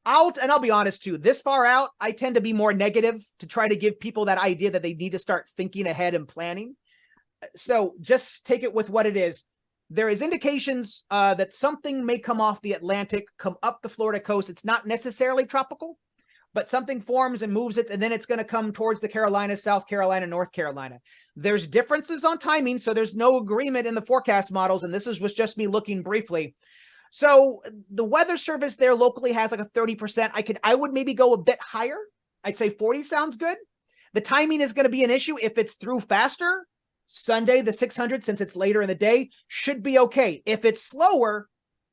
I'll be honest too, this far out, I tend to be more negative to try to give people that idea that they need to start thinking ahead and planning. So just take it with what it is. There is indications that something may come off the Atlantic, come up the Florida coast. It's not necessarily tropical, but something forms and moves it, and then it's going to come towards the Carolinas, South Carolina, North Carolina. There's differences on timing, so there's no agreement in the forecast models, and this was just me looking briefly. So the Weather Service there locally has like a 30%. I would maybe go a bit higher. I'd say 40 sounds good. The timing is going to be an issue. If it's through faster, Sunday, the 600, since it's later in the day, should be okay. If it's slower,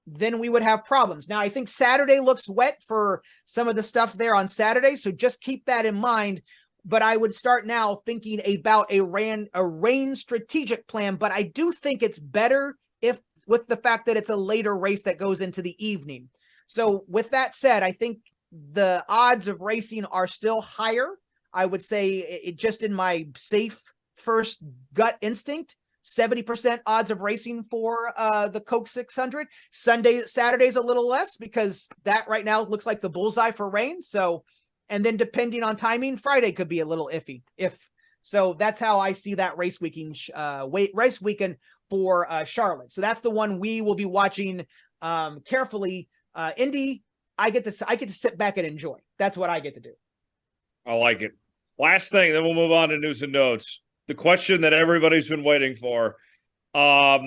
then we would have problems. Now, I think Saturday looks wet for some of the stuff there on Saturday, so just keep that in mind. But I would start now thinking about a rain strategic plan. But I do think it's better if with the fact that it's a later race that goes into the evening. So with that said, I think the odds of racing are still higher. I would say it just in my safe first gut instinct, 70% odds of racing for the Coke 600. Saturday's a little less because that right now looks like the bullseye for rain. So, and then depending on timing, Friday could be a little iffy. So that's how I see that race weekend for Charlotte. So that's the one we will be watching carefully. Indy, I get to sit back and enjoy. That's what I get to do. I like it. Last thing, then we'll move on to news and notes. The question that everybody's been waiting for. What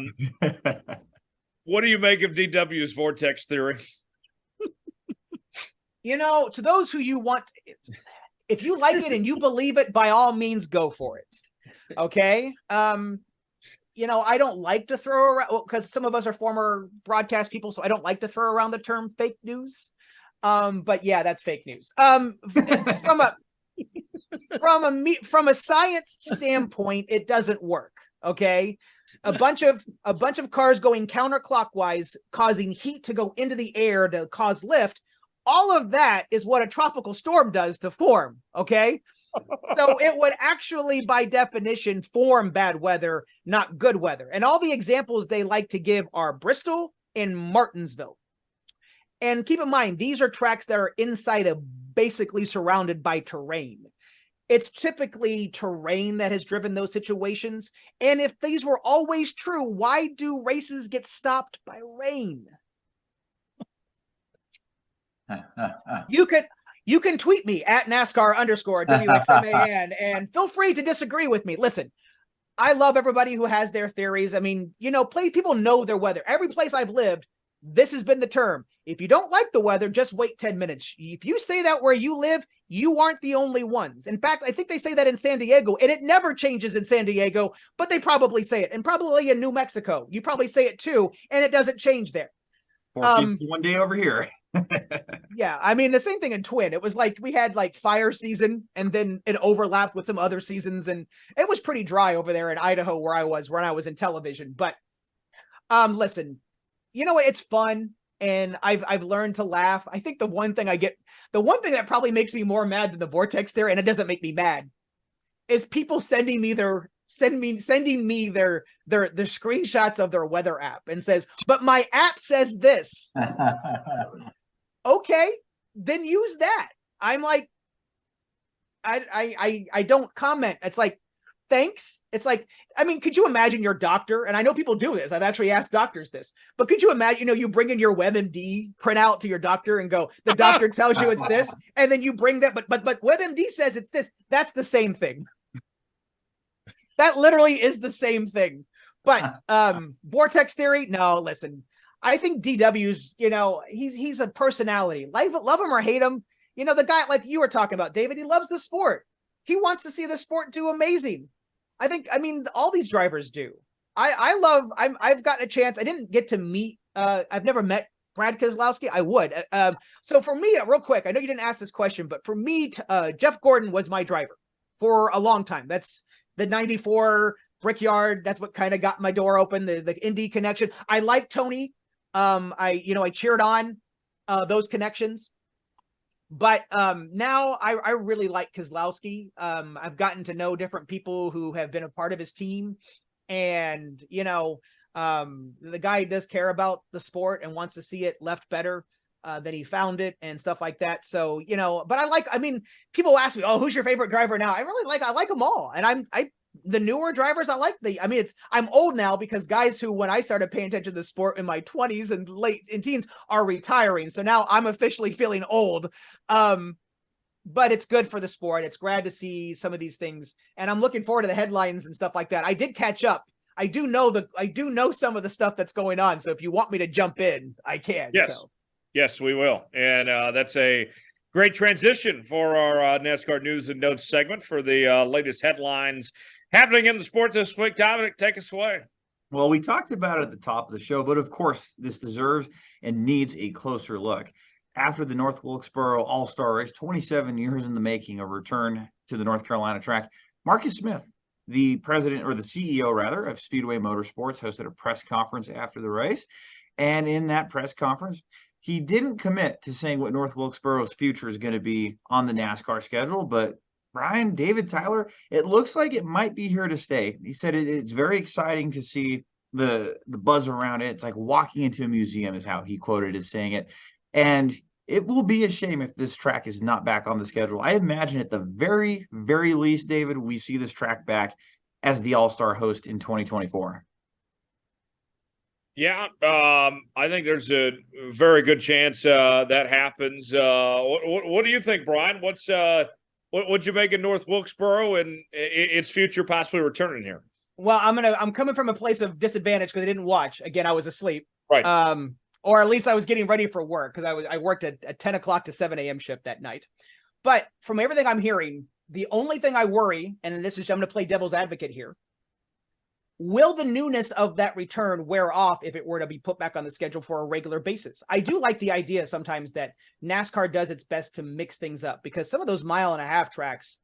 do you make of DW's vortex theory? To those who you want, if you like it and you believe it, by all means, go for it. Okay. I don't like to throw around, because some of us are former broadcast people, so I don't like to throw around the term fake news. But yeah, that's fake news. It's from a science standpoint, it doesn't work. Okay. A bunch of cars going counterclockwise, causing heat to go into the air to cause lift. All of that is what a tropical storm does to form. Okay. So it would actually, by definition, form bad weather, not good weather. And all the examples they like to give are Bristol and Martinsville. And keep in mind, these are tracks that are inside of basically surrounded by terrain. It's typically terrain that has driven those situations. And if these were always true, why do races get stopped by rain? You can tweet me at NASCAR_WXMAN and feel free to disagree with me. Listen, I love everybody who has their theories. I mean, people know their weather. Every place I've lived, this has been the term. If you don't like the weather, just wait 10 minutes. If you say that where you live, you aren't the only ones. In fact, I think they say that in San Diego, and it never changes in San Diego, but they probably say it. And probably in New Mexico, you probably say it too, and it doesn't change there. One day over here. Yeah, I mean, the same thing in Twin. It was like we had like fire season, and then it overlapped with some other seasons, and it was pretty dry over there in Idaho where I was in television. But listen, it's fun, and I've learned to laugh. I think the one thing that probably makes me more mad than the vortex theory, and it doesn't make me mad, is people sending me their screenshots of their weather app and says, but my app says this. Okay, then use that. I'm like, I don't comment. It's like, thanks. It's like, I mean, could you imagine your doctor? And I know people do this. I've actually asked doctors this, but could you imagine, you bring in your WebMD printout to your doctor and go, the doctor tells you it's this, and then you bring that, but WebMD says it's this. That's the same thing. That literally is the same thing. But vortex theory, no, listen. I think DW's, he's a personality. Love him or hate him. The guy like you were talking about, David, he loves the sport. He wants to see the sport do amazing. I mean, all these drivers do. I've gotten a chance. I didn't get to meet, I've never met Brad Keselowski. I would. So for me, real quick, I know you didn't ask this question, but for me, Jeff Gordon was my driver for a long time. That's the 94 Brickyard. That's what kind of got my door open, the Indy connection. I like Tony. I cheered on those connections, but now I really like Keselowski. I've gotten to know different people who have been a part of his team, and the guy does care about the sport and wants to see it left better than he found it and stuff like that. So, but people ask me, oh, who's your favorite driver now? I like them all. And the newer drivers, I'm old now because guys who, when I started paying attention to the sport in my 20s and late in teens, are retiring. So now I'm officially feeling old. But it's good for the sport. It's glad to see some of these things. And I'm looking forward to the headlines and stuff like that. I did catch up. I do know some of the stuff that's going on. So if you want me to jump in, I can. Yes. So. Yes, we will. And that's a great transition for our NASCAR News and Notes segment for the latest headlines happening in the sport this week. Dominic, take us away. Well, we talked about it at the top of the show, but of course, this deserves and needs a closer look. After the North Wilkesboro All-Star Race, 27 years in the making, a return to the North Carolina track, Marcus Smith, the president, or the CEO rather, of Speedway Motorsports, hosted a press conference after the race. And in that press conference, he didn't commit to saying what North Wilkesboro's future is going to be on the NASCAR schedule, but Brian, David, Tyler, it looks like it might be here to stay. He said it's very exciting to see the buzz around it. It's like walking into a museum is how he quoted as saying it. And it will be a shame if this track is not back on the schedule. I imagine at the very, very least, David, we see this track back as the All-Star host in 2024. Yeah, I think there's a very good chance that happens. What do you think, Brian? What'd you make of North Wilkesboro and its future possibly returning here? Well, I'm coming from a place of disadvantage because I didn't watch. Again, I was asleep. Right. Or at least I was getting ready for work because I worked at 10 o'clock to 7 a.m. shift that night. But from everything I'm hearing, the only thing I worry, and I'm going to play devil's advocate here, will the newness of that return wear off if it were to be put back on the schedule for a regular basis? I do like the idea sometimes that NASCAR does its best to mix things up, because some of those mile-and-a-half tracks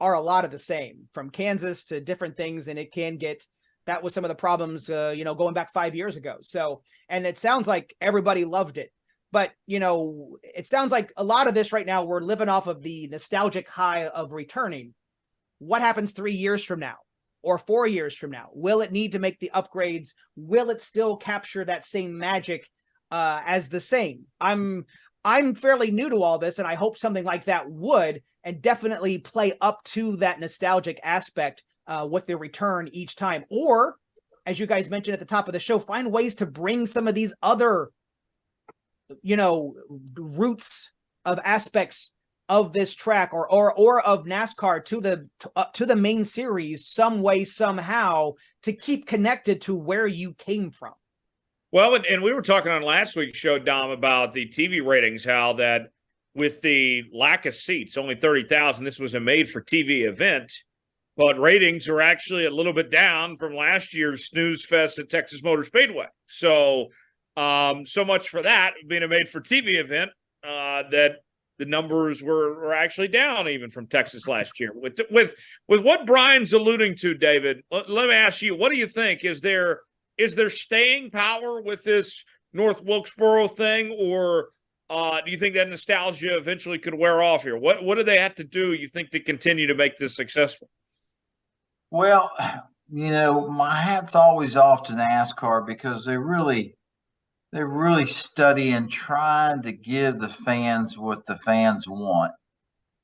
are a lot of the same, from Kansas to different things, and it can get, that was some of the problems, going back 5 years ago. So, and it sounds like everybody loved it. But, it sounds like a lot of this right now, we're living off of the nostalgic high of returning. What happens 3 years from now? Or 4 years from now? Will it need to make the upgrades? Will it still capture that same magic as the same? I'm fairly new to all this, and I hope something like that would, and definitely play up to that nostalgic aspect with the return each time. Or, as you guys mentioned at the top of the show, find ways to bring some of these other, roots of aspects of this track or of NASCAR to the main series some way, somehow, to keep connected to where you came from. Well, and we were talking on last week's show, Dom, about the TV ratings, how that with the lack of seats, only 30,000, this was a made-for-TV event, but ratings are actually a little bit down from last year's Snooze Fest at Texas Motor Speedway. So, so much for that being a made-for-TV event that the numbers were actually down even from Texas last year. With what Brian's alluding to, David, let me ask you, what do you think? Is there staying power with this North Wilkesboro thing, or do you think that nostalgia eventually could wear off here? What do they have to do, you think, to continue to make this successful? Well, my hat's always off to NASCAR because they're really studying, trying to give the fans what the fans want.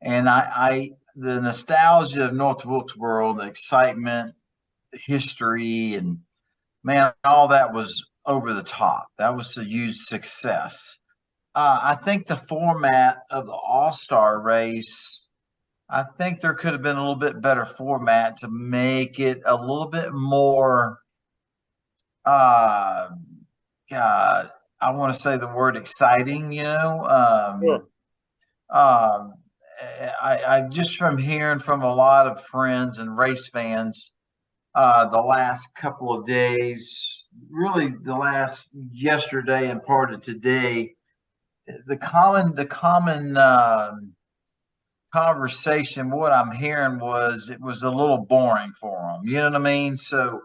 And the nostalgia of North Wilkesboro, the excitement, the history, and man, all that was over the top. That was a huge success. I think the format of the All-Star race, I think there could have been a little bit better format to make it a little bit more, God, I want to say the word exciting, Sure. I just from hearing from a lot of friends and race fans, the last couple of days, really the last yesterday and part of today, the common conversation, what I'm hearing was it was a little boring for them. You know what I mean? So,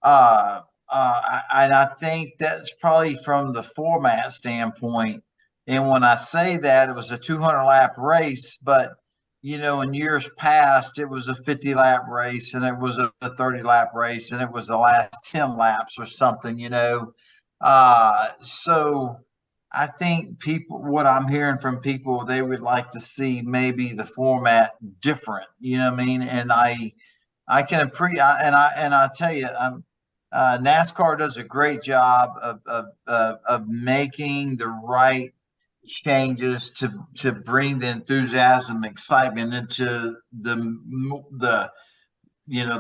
and I think that's probably from the format standpoint. And when I say that, it was a 200-lap race, but in years past, it was a 50-lap race, and it was a 30-lap race, and it was the last 10 laps or something. So I think what I'm hearing from people, they would like to see maybe the format different. You know what I mean? And I can appreciate, and I tell you, NASCAR does a great job of making the right changes to bring the enthusiasm, excitement into the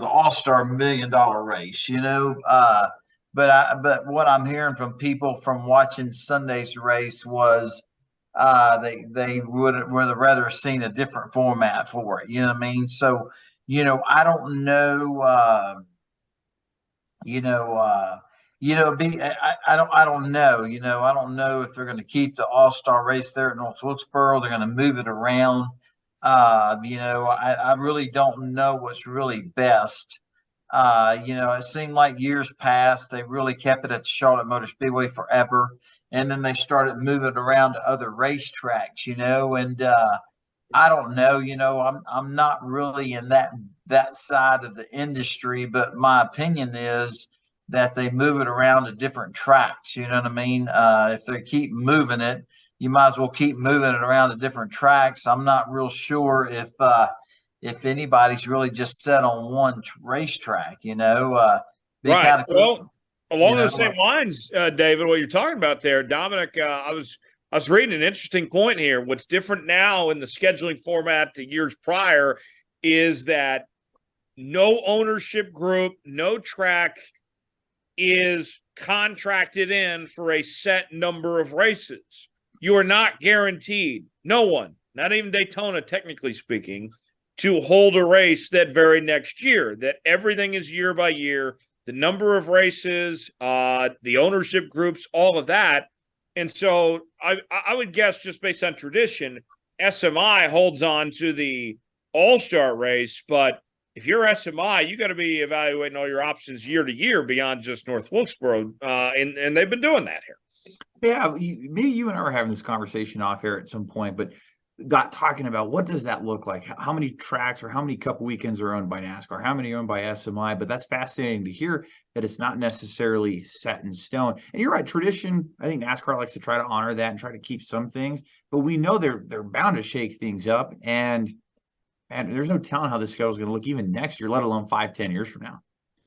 All-Star $1 million race. But what I'm hearing from people from watching Sunday's race was they would have rather seen a different format for it. You know what I mean? So I don't know. I don't know. I don't know if they're going to keep the All-Star race there at North Wilkesboro. They're going to move it around. I really don't know what's really best. It seemed like years past, they really kept it at the Charlotte Motor Speedway forever. And then they started moving it around to other racetracks, and I don't know. I'm not really in that side of the industry, but my opinion is that they move it around to different tracks. You know what I mean? If they keep moving it, you might as well keep moving it around to different tracks. I'm not real sure if anybody's really just set on one racetrack. Be Right. kind of cool. Well, along those same lines, David, what you're talking about there, Dominic, I was reading an interesting point here. What's different now in the scheduling format to years prior is that no ownership group, no track is contracted in for a set number of races. You are not guaranteed, no one, not even Daytona, technically speaking, to hold a race that very next year, that everything is year by year, the number of races, the ownership groups, all of that. And so I would guess, just based on tradition, SMI holds on to the all-star race, but if you're SMI, you got to be evaluating all your options year to year beyond just North Wilkesboro, and they've been doing that here. Yeah, maybe you and I were having this conversation off air at some point, but got talking about what does that look like? How many tracks or how many Cup weekends are owned by NASCAR? How many are owned by SMI? But that's fascinating to hear that it's not necessarily set in stone. And you're right, tradition, I think NASCAR likes to try to honor that and try to keep some things, but we know they're bound to shake things up. And there's no telling how this schedule is going to look even next year, let alone 5-10 years from now.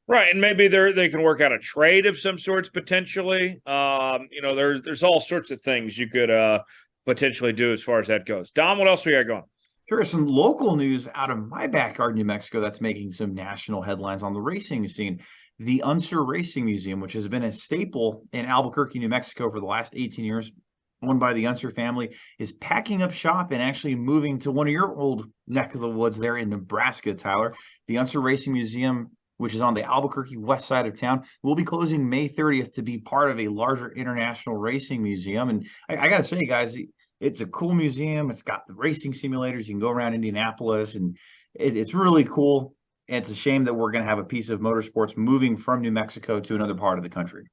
Right, and maybe they can work out a trade of some sorts potentially. There's all sorts of things you could potentially do as far as that goes. Dom, what else we got going? Sure, some local news out of my backyard, New Mexico, that's making some national headlines on the racing scene. The Unser Racing Museum, which has been a staple in Albuquerque, New Mexico for the last 18 years, owned by the Unser family, is packing up shop and actually moving to one of your old neck of the woods there in Nebraska, Tyler. The Unser Racing Museum, which is on the Albuquerque west side of town, will be closing May 30th to be part of a larger international racing museum. And I got to say, guys, it's a cool museum. It's got the racing simulators. You can go around Indianapolis, and it's really cool. And it's a shame that we're going to have a piece of motorsports moving from New Mexico to another part of the country.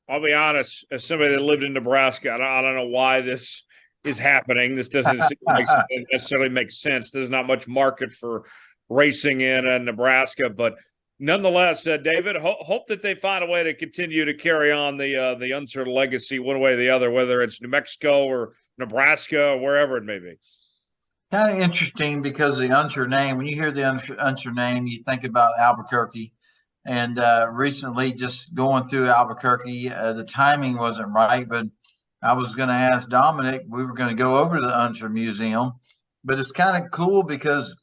I'll be honest, as somebody that lived in Nebraska, I don't know why this is happening. This doesn't necessarily make sense. There's not much market for racing in Nebraska, but nonetheless, David, hope that they find a way to continue to carry on the Unser legacy one way or the other, whether it's New Mexico or Nebraska or wherever it may be. Kind of interesting because the Unser name, when you hear the Unser name, you think about Albuquerque. And recently, just going through Albuquerque, the timing wasn't right, but I was going to ask Dominic, we were going to go over to the Unser Museum, but it's kind of cool because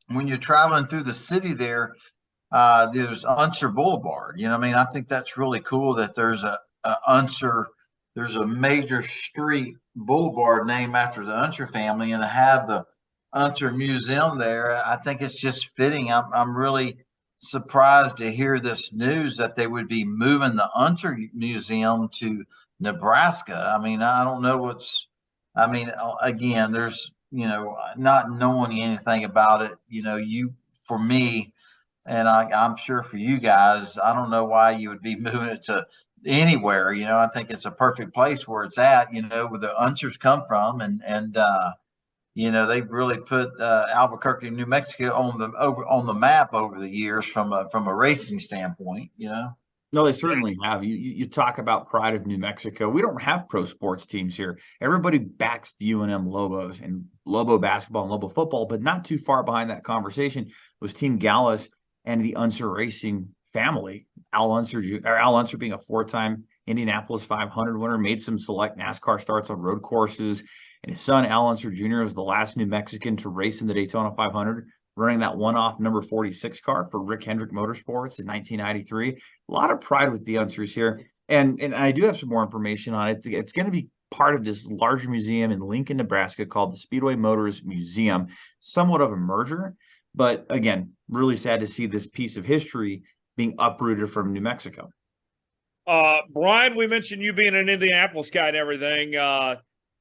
when you're traveling through the city there's Unser Boulevard. You know what I mean? I think that's really cool that there's a Unser, there's a major street boulevard named after the Unser family, and to have the Unser Museum there, I think it's just fitting. I'm really surprised to hear this news that they would be moving the Unser Museum to Nebraska. I mean, I don't know again, there's, not knowing anything about it, for me, and I'm sure for you guys, I don't know why you would be moving it to anywhere. I think it's a perfect place where it's at, where the Unsers come from, and they've really put Albuquerque, New Mexico on the map over the years from a racing standpoint. No, they certainly have. You talk about pride of New Mexico. We don't have pro sports teams here. Everybody backs the UNM Lobos and Lobo basketball and Lobo football, but not too far behind that conversation was Team Gallus and the Unser Racing family. Al Unser being a 4-time Indianapolis 500 winner, made some select NASCAR starts on road courses. And his son, Al Unser Jr., was the last New Mexican to race in the Daytona 500, running that one-off number 46 car for Rick Hendrick Motorsports in 1993. A lot of pride with the Unsers here. And I do have some more information on it. It's going to be part of this larger museum in Lincoln, Nebraska called the Speedway Motors Museum, somewhat of a merger. But again, really sad to see this piece of history being uprooted from New Mexico. Brian, we mentioned you being an Indianapolis guy and everything.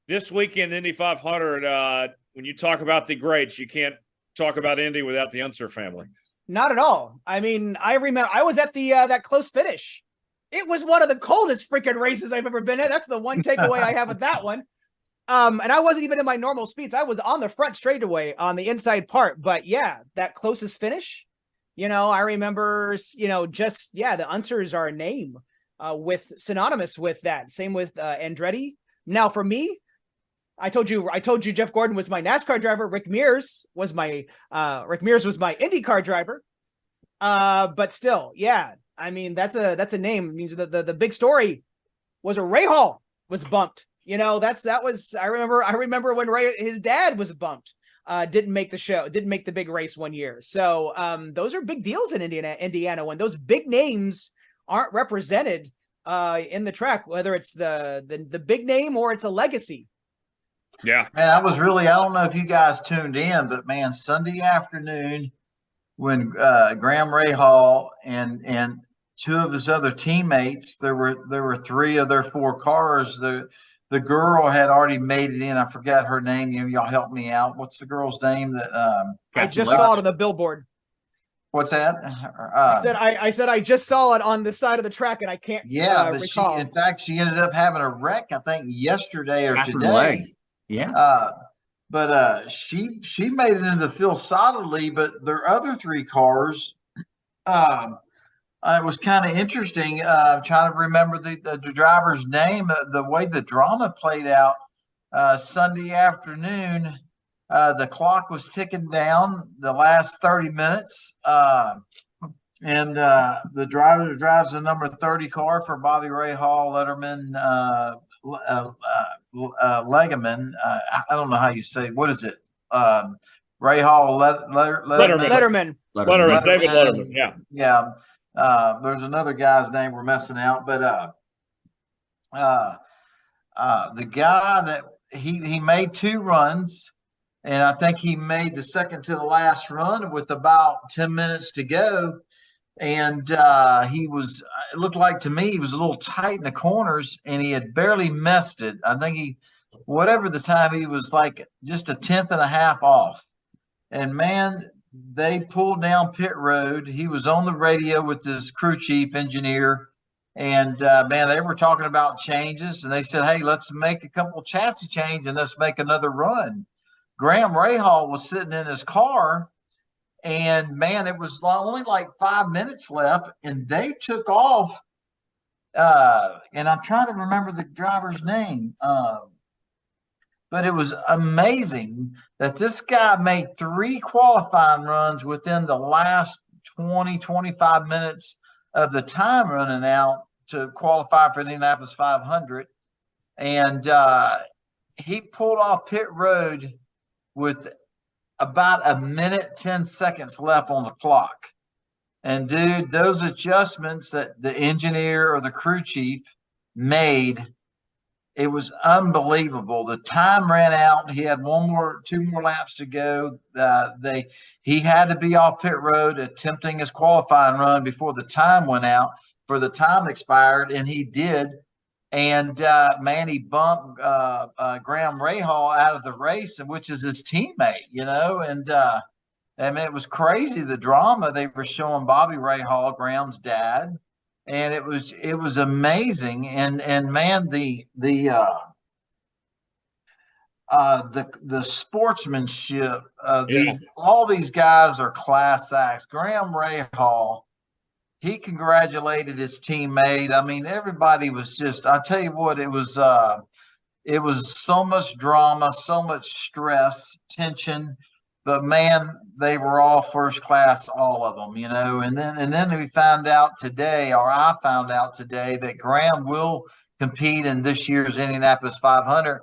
This weekend, Indy 500, when you talk about the greats, you can't talk about Indy without the Unser family. Not at all. I mean, I remember I was at the that close finish. It was one of the coldest freaking races I've ever been at. That's the one takeaway I have with that one. And I wasn't even in my normal speeds. I was on the front straightaway on the inside part. But yeah, that closest finish, I remember, the Unsers are a name with synonymous with that. Same with Andretti. Now for me, I told you Jeff Gordon was my NASCAR driver. Rick Mears was my IndyCar driver. But still, yeah. I mean, that's a name. It means the big story was a Rahal was bumped. I remember when his dad was bumped. Didn't make the big race one year. So those are big deals in Indiana when those big names aren't represented in the track, whether it's the big name or it's a legacy. Yeah, man, I don't know if you guys tuned in, but man, Sunday afternoon when Graham Rahal and two of his other teammates, there were three of their four cars. The girl had already made it in. I forgot her name. Y'all help me out. What's the girl's name that I just saw it on the billboard. What's that? I said I just saw it on the side of the track and I can't but recall. she ended up having a wreck, I think yesterday or today. Leg. Yeah. But she made it into the field solidly, but their other three cars, it was kind of interesting. Trying to remember the driver's name. The way the drama played out Sunday afternoon, the clock was ticking down the last 30 minutes. And the driver that drives the number 30 car for Bobby Rahal, Letterman, Legaman. I don't know how you say. What is it? Rahal, Letterman. David Letterman. Yeah. Yeah. There's another guy's name we're messing out, but the guy that he made two runs, and I think he made the second to the last run with about 10 minutes to go. And it looked like to me he was a little tight in the corners, and he had barely missed it. I think whatever the time, he was like just a tenth and a half off. And man, they pulled down pit road. He was on the radio with his crew chief engineer, and man, they were talking about changes, and they said, hey, let's make a couple chassis change and let's make another run. Graham Rahal was sitting in his car, and man, it was only like 5 minutes left, and they took off. And I'm trying to remember the driver's name. But it was amazing that this guy made 3 qualifying runs within the last 20, 25 minutes of the time running out to qualify for the Indianapolis 500. And he pulled off pit road with about a minute, 10 seconds left on the clock. And dude, those adjustments that the engineer or the crew chief made, it was unbelievable. The time ran out. He had 2 more laps to go. He had to be off pit road attempting his qualifying run before the time went out, for the time expired, and he did. And man, he bumped Graham Rahal out of the race, which is his teammate, and I mean, it was crazy, the drama they were showing Bobby Rahal, Graham's dad. And it was amazing, and man, the sportsmanship. All these guys are class acts. Graham Rahal, he congratulated his teammate. I mean, everybody was just. I tell you what, it was so much drama, so much stress, tension. But man, they were all first class, all of them, And then we found out today, or I found out today, that Graham will compete in this year's Indianapolis 500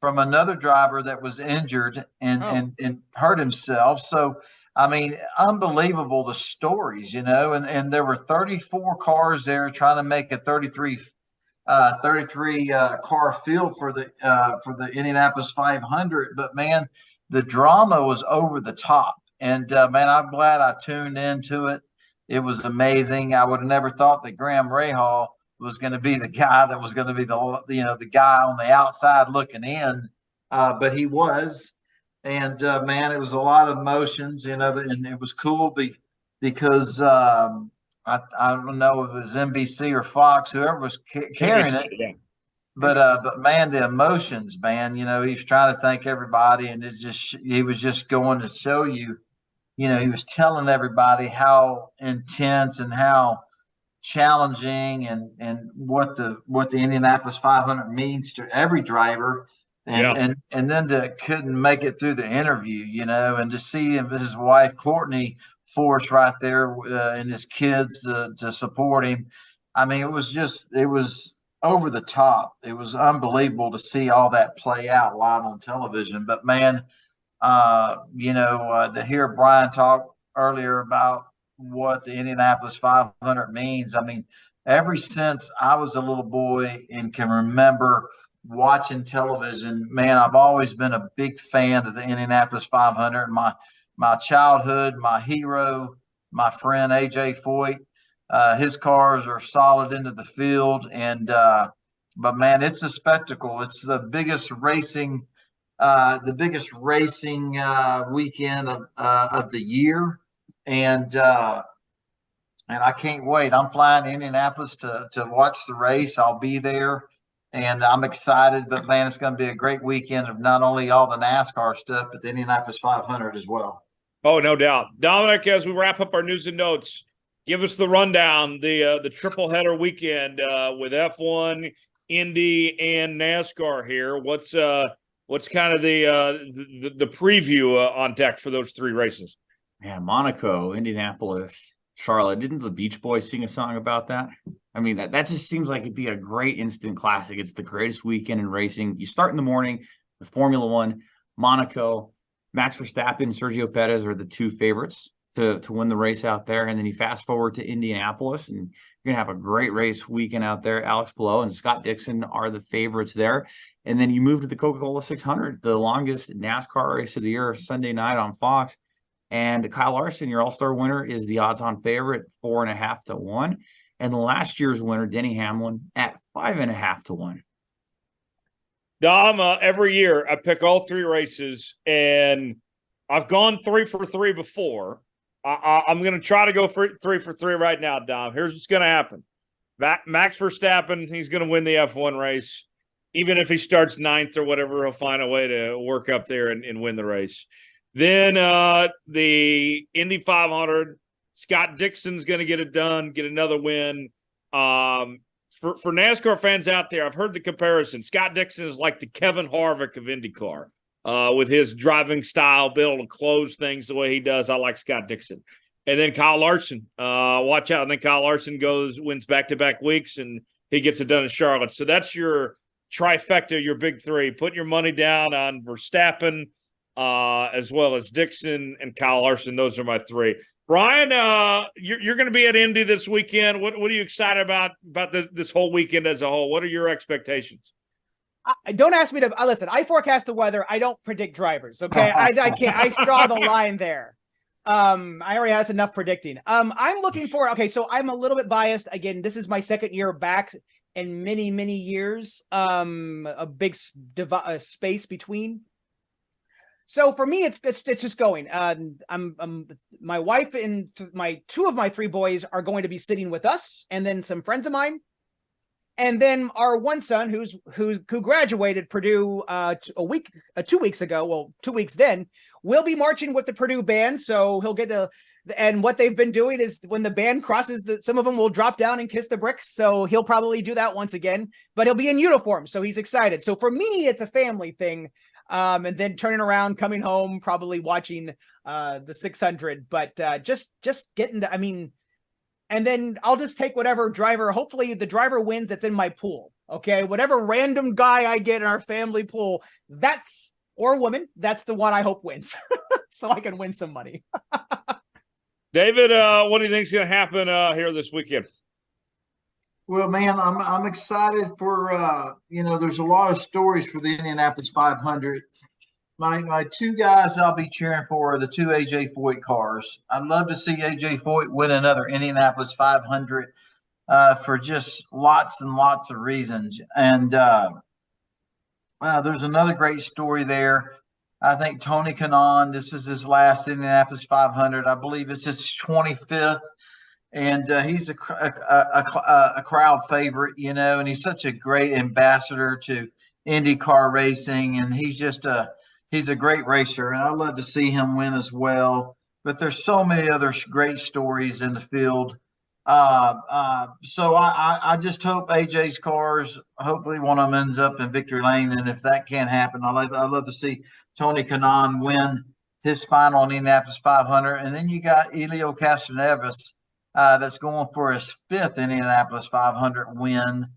from another driver that was injured and hurt himself. So, I mean, unbelievable, the stories, And there were 34 cars there trying to make a 33 car field for the Indianapolis 500. But man, the drama was over the top, and man, I'm glad I tuned into it. It was amazing. I would have never thought that Graham Rahal was going to be the guy that was going to be the guy on the outside looking in, but he was. And man, it was a lot of emotions, and it was cool because I don't know if it was NBC or Fox, whoever was carrying it. Yeah. but man, the emotions, man, he's trying to thank everybody, and he was just going to show you, he was telling everybody how intense and how challenging and what the Indianapolis 500 means to every driver. And then couldn't make it through the interview, and to see him, his wife Courtney Force right there, and his kids to support him. I mean, it was over the top. It was unbelievable to see all that play out live on television. But man, to hear Brian talk earlier about what the Indianapolis 500 means. I mean, ever since I was a little boy and can remember watching television, man, I've always been a big fan of the Indianapolis 500. My childhood, my hero, my friend AJ Foyt, his cars are solid into the field, and but man, it's a spectacle. It's the biggest racing weekend of the year, and I can't wait. I'm flying to Indianapolis to watch the race. I'll be there, and I'm excited. But man, it's going to be a great weekend of not only all the NASCAR stuff, but the Indianapolis 500 as well. Oh, no doubt. Dominic, as we wrap up our news and notes, give us the rundown, the triple header weekend with F1, Indy, and NASCAR here. What's kind of the preview on deck for those three races? Yeah, Monaco, Indianapolis, Charlotte. Didn't the Beach Boys sing a song about that? I mean, that just seems like it'd be a great instant classic. It's the greatest weekend in racing. You start in the morning with Formula One, Monaco. Max Verstappen, Sergio Perez are the two favorites to win the race out there. And then you fast forward to Indianapolis, and you're going to have a great race weekend out there. Alex Palou and Scott Dixon are the favorites there. And then you move to the Coca-Cola 600, the longest NASCAR race of the year, Sunday night on Fox. And Kyle Larson, your all-star winner, is the odds-on favorite, 4.5 to 1. And last year's winner, Denny Hamlin, at 5.5 to 1. Dom, every year I pick all three races, and I've gone 3 for 3 before. I'm going to try to go for 3 for 3 right now, Dom. Here's what's going to happen. Max Verstappen, he's going to win the F1 race. Even if he starts 9th or whatever, he'll find a way to work up there and win the race. Then the Indy 500, Scott Dixon's going to get it done, get another win. For NASCAR fans out there, I've heard the comparison. Scott Dixon is like the Kevin Harvick of IndyCar with his driving style, be able to close things the way he does. I like Scott Dixon. And then Kyle Larson. Watch out. I think Kyle Larson wins back-to-back weeks, and he gets it done in Charlotte. So that's your trifecta, your big three. Put your money down on Verstappen as well as Dixon and Kyle Larson. Those are my three. Brian, you're going to be at Indy this weekend. What are you excited about this whole weekend as a whole? What are your expectations? Don't ask me to listen. I forecast the weather. I don't predict drivers. Okay, I can't. I draw the line there. I already had enough predicting. I'm looking for. Okay, so I'm a little bit biased. Again, this is my second year back in many two a big space between. So for me, it's just going. My wife and two of my three boys are going to be sitting with us, and then some friends of mine, and then our one son who graduated Purdue 2 weeks ago. Well, 2 weeks then will be marching with the Purdue band, so he'll get to. And what they've been doing is when the band crosses, some of them will drop down and kiss the bricks. So he'll probably do that once again, but he'll be in uniform, so he's excited. So for me, it's a family thing. And then turning around, coming home, probably watching the 600, but just getting to, and then I'll just take whatever driver, hopefully the driver wins that's in my pool. Okay. Whatever random guy I get in our family pool, or woman, that's the one I hope wins. So I can win some money. David, what do you think is going to happen here this weekend? Well, man, I'm excited for there's a lot of stories for the Indianapolis 500. My two guys I'll be cheering for are the two AJ Foyt cars. I'd love to see AJ Foyt win another Indianapolis 500 for just lots and lots of reasons. And there's another great story there. I think Tony Kanaan, this is his last Indianapolis 500. I believe it's his 25th. and he's a crowd favorite, you know, and he's such a great ambassador to IndyCar racing, and he's a great racer, and I love to see him win as well. But there's so many other great stories in the field. So I just hope AJ's cars, hopefully one of them ends up in victory lane, and if that can't happen, I'd love to see Tony Kanaan win his final Indianapolis 500, and then you got Elio Castroneves that's going for his 5th Indianapolis 500 win.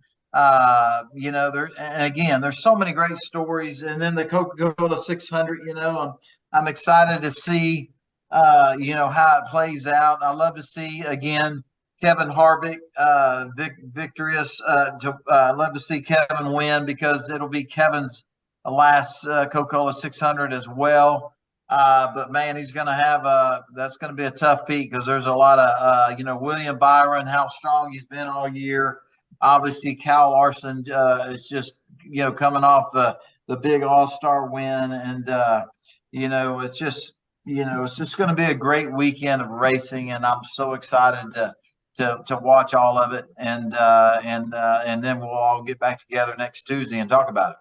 You know, there's so many great stories, and then the Coca-Cola 600. You know, I'm excited to see, you know, how it plays out. I love to see again Kevin Harvick victorious. I love to see Kevin win because it'll be Kevin's last Coca-Cola 600 as well. But man, he's going to have that's going to be a tough feat because there's a lot of, you know, William Byron, how strong he's been all year. Obviously, Kyle Larson is just, you know, coming off the big All-Star win. And, you know, it's just going to be a great weekend of racing. And I'm so excited to watch all of it. And then we'll all get back together next Tuesday and talk about it.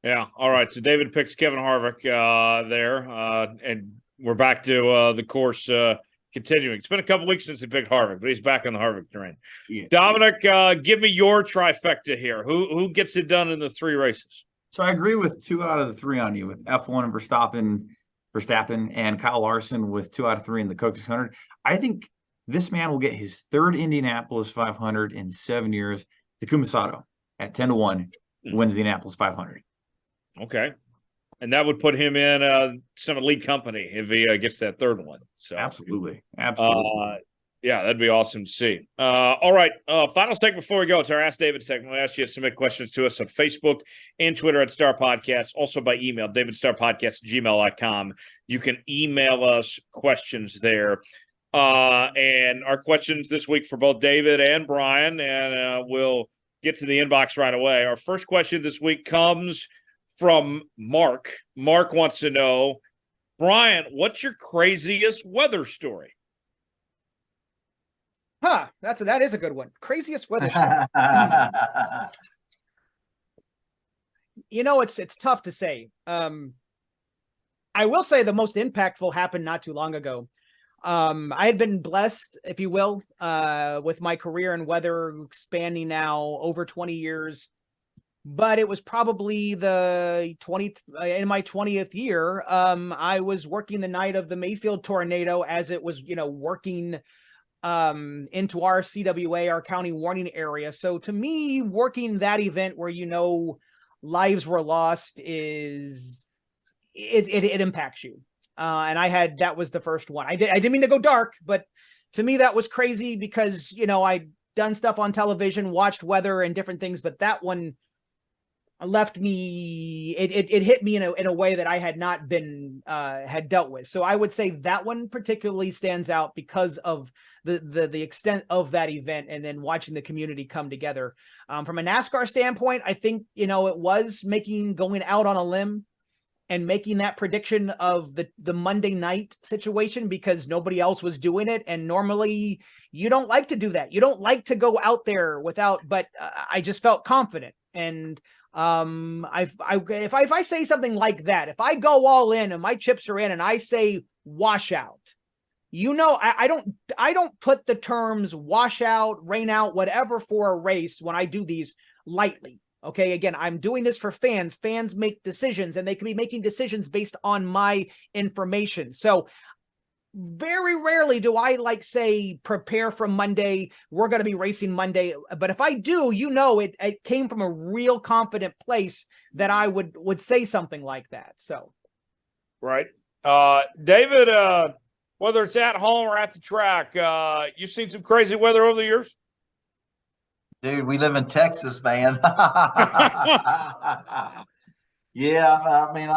Yeah. All right. So David picks Kevin Harvick there, and we're back to the course continuing. It's been a couple weeks since he picked Harvick, but he's back on the Harvick train. Yeah. Dominic, give me your trifecta here. Who gets it done in the 3 races? So I agree with 2 out of the 3 on you, with F1 and Verstappen, and Kyle Larson with 2 out of 3 in the Coke 600. I think this man will get his 3rd Indianapolis 500 in 7 years. Takuma Sato at 10-1 wins the Indianapolis 500. Okay. And that would put him in some elite company if he gets that 3rd one. So absolutely. Yeah, that'd be awesome to see. All right. Final segment before we go. It's our Ask David segment. We'll ask you to submit questions to us on Facebook and Twitter at Star Podcast. Also by email, davidstarpodcast@gmail.com. You can email us questions there. And our questions this week for both David and Brian, and we'll get to the inbox right away. Our first question this week comes from Mark. Mark wants to know, Brian, what's your craziest weather story? That is a good one. Craziest weather story. You know, it's tough to say. I will say the most impactful happened not too long ago. I had been blessed, if you will, with my career in weather spanning now over 20 years. But it was probably in my 20th year. I was working the night of the Mayfield tornado as it was, you know, working into our CWA, our county warning area. So to me, working that event where, you know, lives were lost it impacts you. And that was the first one. I didn't mean to go dark, but to me, that was crazy because, you know, I'd done stuff on television, watched weather and different things, but that one left me, it hit me in a way that I had not been, had dealt with. So I would say that one particularly stands out because of the extent of that event and then watching the community come together. From a NASCAR standpoint, I think, you know, it was going out on a limb and making that prediction of the Monday night situation because nobody else was doing it. And normally you don't like to do that. You don't like to go out there but I just felt confident. And if I say something like that, if I go all in and my chips are in and I say washout, you know, I don't put the terms washout, rain out, whatever for a race when I do these lightly. Okay, again, I'm doing this for fans. Fans make decisions, and they can be making decisions based on my information. So very rarely do I say prepare for Monday. We're going to be racing Monday. But if I do, you know, it came from a real confident place that I would say something like that. So, right. David, whether it's at home or at the track, you've seen some crazy weather over the years? Dude, we live in Texas, man. Yeah, I mean,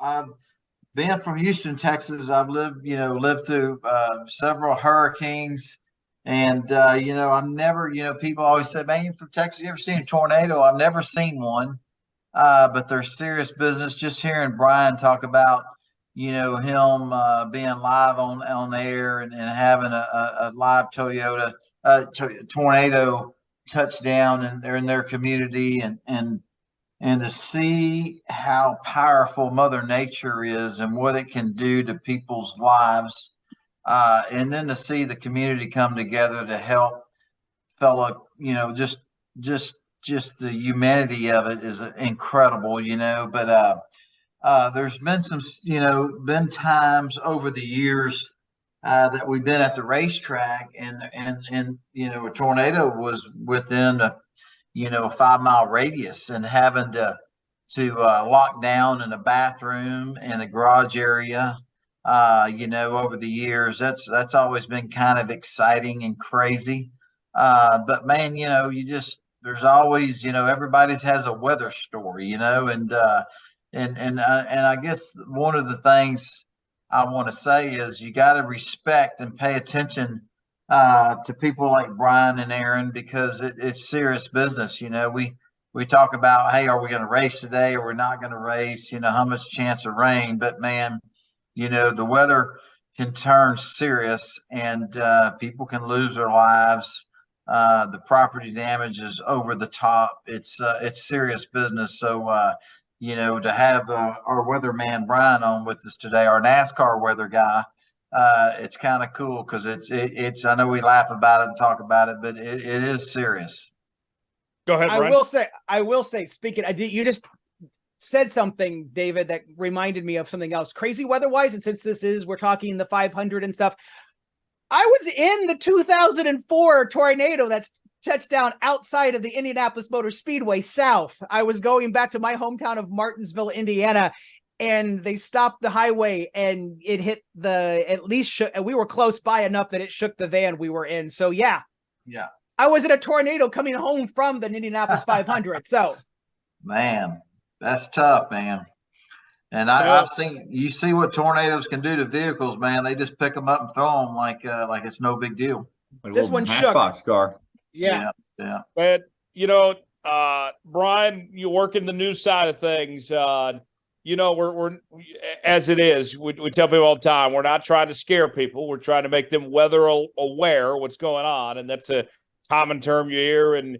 I've been from Houston, Texas. I've lived through several hurricanes, and I've never, people always say, "Man, you're from Texas. You ever seen a tornado?" I've never seen one, but they're serious business. Just hearing Brian talk about, him being live on air and having a live Toyota tornado touchdown in their community, and to see how powerful Mother Nature is and what it can do to people's lives, and then to see the community come together to help fellow, just the humanity of it is incredible, but there's been been times over the years that we've been at the racetrack, and a tornado was within a 5-mile radius, and having to lock down in a bathroom in a garage area, over the years, that's always been kind of exciting and crazy. But man, there's always, everybody's has a weather story, and I guess one of the things I want to say is you got to respect and pay attention to people like Brian and Aaron, because it's serious business. We talk about, hey, are we going to race today, or we're not going to race? How much chance of rain? But man, the weather can turn serious, and people can lose their lives. The property damage is over the top. It's serious business. So, to have our weatherman Brian on with us today, our NASCAR weather guy, it's kind of cool, because it's I know we laugh about it and talk about it, but it is serious. Go ahead, Brian. I will say, you just said something, David, that reminded me of something else crazy weather-wise. And since we're talking the 500 and stuff, I was in the 2004 tornado that's touched down outside of the Indianapolis Motor Speedway South. I was going back to my hometown of Martinsville, Indiana, and they stopped the highway, and it hit we were close by enough that it shook the van we were in. So yeah. I was in a tornado coming home from the Indianapolis 500. So, man, that's tough, man. And I've seen, you see what tornadoes can do to vehicles, man. They just pick them up and throw them like it's no big deal. This one shook. Car. Yeah. But Brian, you work in the news side of things. We're as it is. We tell people all the time, we're not trying to scare people. We're trying to make them weather aware of what's going on, and that's a common term you hear in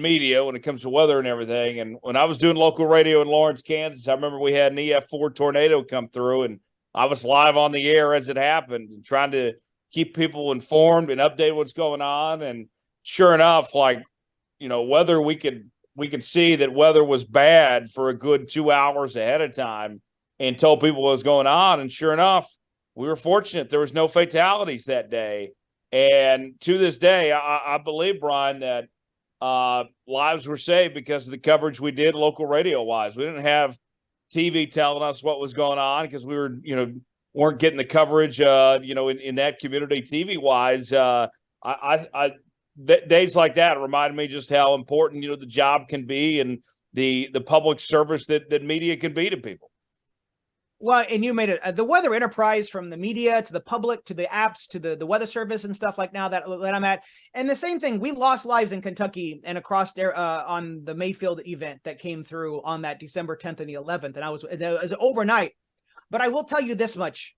media when it comes to weather and everything. And when I was doing local radio in Lawrence, Kansas, I remember we had an EF4 tornado come through, and I was live on the air as it happened and trying to keep people informed and update what's going on. And sure enough, weather, we could see that weather was bad for a good 2 hours ahead of time and told people what was going on. And sure enough, we were fortunate. There was no fatalities that day. And to this day, I believe, Brian, that lives were saved because of the coverage we did local radio wise. We didn't have TV telling us what was going on because we were, weren't getting the coverage, in that community TV wise. Days like that reminded me just how important, the job can be, and the public service that media can be to people. Well, and you made it the weather enterprise, from the media to the public to the apps to the weather service and stuff like now that I'm at. And the same thing, we lost lives in Kentucky and across there on the Mayfield event that came through on that December 10th and the 11th. And it was overnight. But I will tell you this much.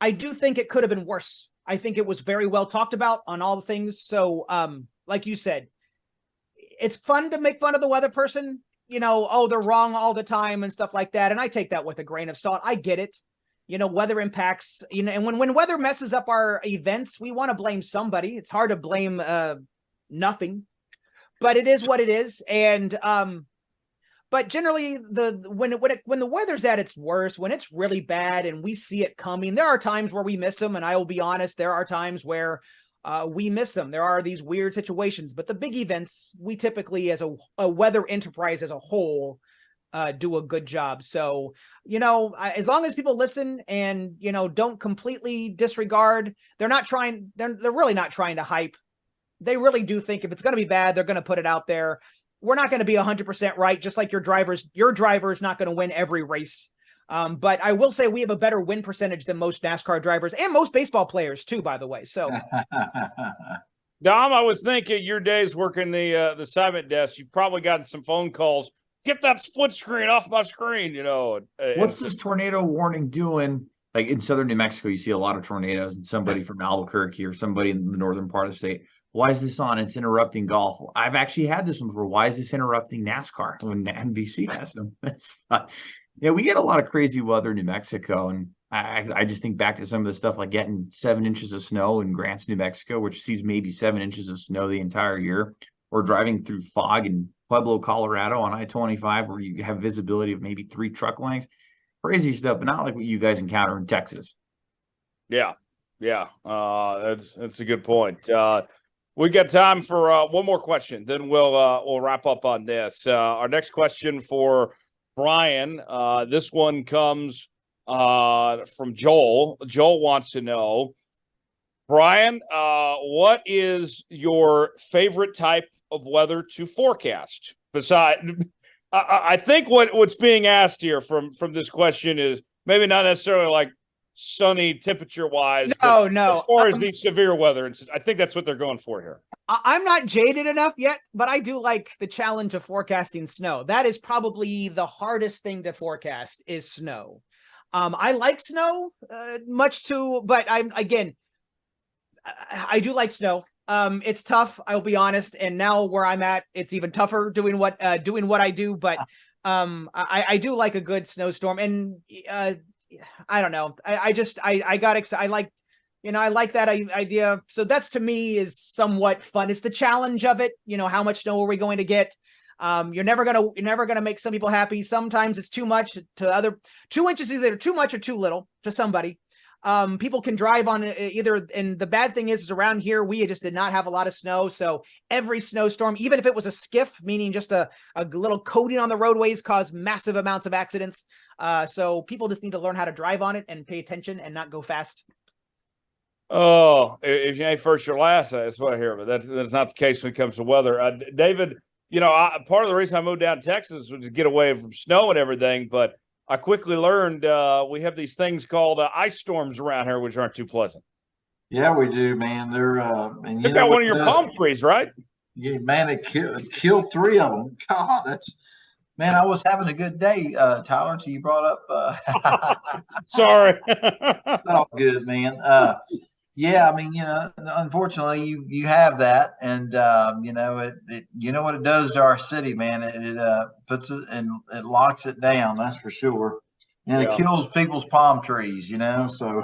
I do think it could have been worse. I think it was very well talked about on all the things. So like you said, it's fun to make fun of the weather person. They're wrong all the time and stuff like that. And I take that with a grain of salt. I get it. Weather impacts, and when weather messes up our events, we want to blame somebody. It's hard to blame nothing, but it is what it is. And but generally when the weather's at its worst, when it's really bad and we see it coming, there are times where we miss them. And I will be honest, there are times where we miss them. There are these weird situations, but the big events, we typically, as a weather enterprise as a whole, do a good job. So, as long as people listen and, don't completely disregard, they're really not trying to hype. They really do think if it's going to be bad, they're going to put it out there. We're not going to be 100% right. Just like your driver is not going to win every race. But I will say we have a better win percentage than most NASCAR drivers and most baseball players too, by the way. So, Dom, I would think at your days working the assignment desk, you've probably gotten some phone calls get that split screen off my screen, What's this tornado warning doing? Like in southern New Mexico, you see a lot of tornadoes, and somebody from Albuquerque or somebody in the northern part of the state, why is this on? It's interrupting golf. I've actually had this one before. Why is this interrupting NASCAR when NBC has them? That's not, we get a lot of crazy weather in New Mexico, and I just think back to some of the stuff like getting 7 inches of snow in Grants, New Mexico, which sees maybe 7 inches of snow the entire year, or driving through fog in Pueblo, Colorado on I-25, where you have visibility of maybe 3 truck lengths. Crazy stuff, but not like what you guys encounter in Texas. Yeah. That's a good point. We got time for one more question, then we'll wrap up on this. Our next question for Brian. This one comes from Joel. Joel wants to know, Brian, what is your favorite type of weather to forecast? I think what's being asked here from this question is maybe not necessarily like sunny temperature wise. No. As far as the severe weather, I think that's what they're going for here. I'm not jaded enough yet, but I do like the challenge of forecasting snow. That is probably the hardest thing to forecast is snow. I like snow but I do like snow. It's tough, I'll be honest. And now where I'm at, it's even tougher doing what I do. But I do like a good snowstorm. And I don't know. I got excited. I like that idea. So that's, to me, is somewhat fun. It's the challenge of it. How much snow are we going to get? You're never gonna make some people happy. Sometimes it's too much to other. 2 inches is either too much or too little to somebody. People can drive on either, and the bad thing is around here we just did not have a lot of snow, so every snowstorm, even if it was a skiff, meaning just a little coating on the roadways, caused massive amounts of accidents. So people just need to learn how to drive on it and pay attention and not go fast. Oh, if you ain't first, you're last. That's what I hear, but that's not the case when it comes to weather. David, part of the reason I moved down to Texas was to get away from snow and everything, but I quickly learned we have these things called ice storms around here, which aren't too pleasant. Yeah, we do, man. They're and you got one of your palm trees, right? Yeah, man. It killed 3 of them. God, man. I was having a good day, Tyler. So you brought up. Sorry. It's all good, man. Yeah, I mean, unfortunately, you have that, and it what it does to our city, man. It puts it and it locks it down. That's for sure, and it kills people's palm trees. So.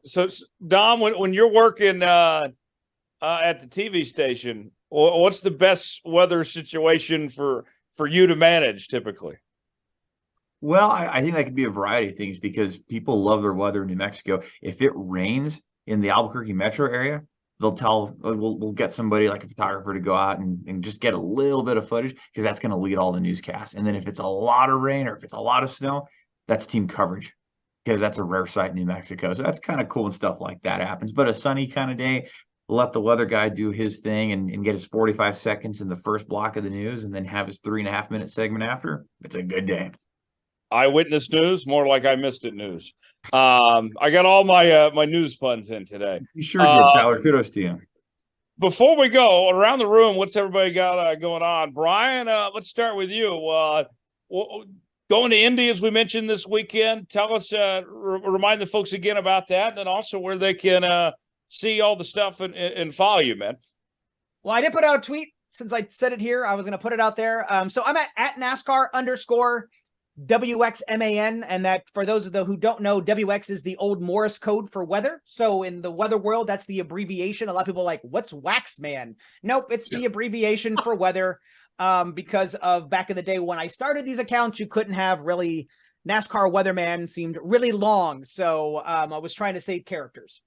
So Dom, when you're working at the TV station, what's the best weather situation for you to manage typically? Well, I think that could be a variety of things because people love their weather in New Mexico. If it rains in the Albuquerque metro area, we'll get somebody like a photographer to go out and just get a little bit of footage because that's going to lead all the newscasts. And then if it's a lot of rain or if it's a lot of snow, that's team coverage because that's a rare sight in New Mexico. So that's kind of cool and stuff like that happens. But a sunny kind of day, let the weather guy do his thing and get his 45 seconds in the first block of the news and then have his 3.5-minute segment after. It's a good day. Eyewitness news, more like I missed it news. I got all my my news puns in today. You sure did, Tyler. Kudos to you. Before we go around the room, what's everybody got going on? Brian, let's start with you. Going to Indy, as we mentioned this weekend. Tell us, remind the folks again about that, and then also where they can see all the stuff and follow you, man. Well, I did put out a tweet since I said it here. I was going to put it out there. So I'm at NASCAR_WXMAN, and that for those of who don't know, WX is the old Morse code for weather. So in the weather world, that's the abbreviation. A lot of people are like, what's Waxman? Nope, it's the abbreviation for weather. Because of back in the day when I started these accounts, you couldn't have really NASCAR Weatherman seemed really long. So I was trying to save characters.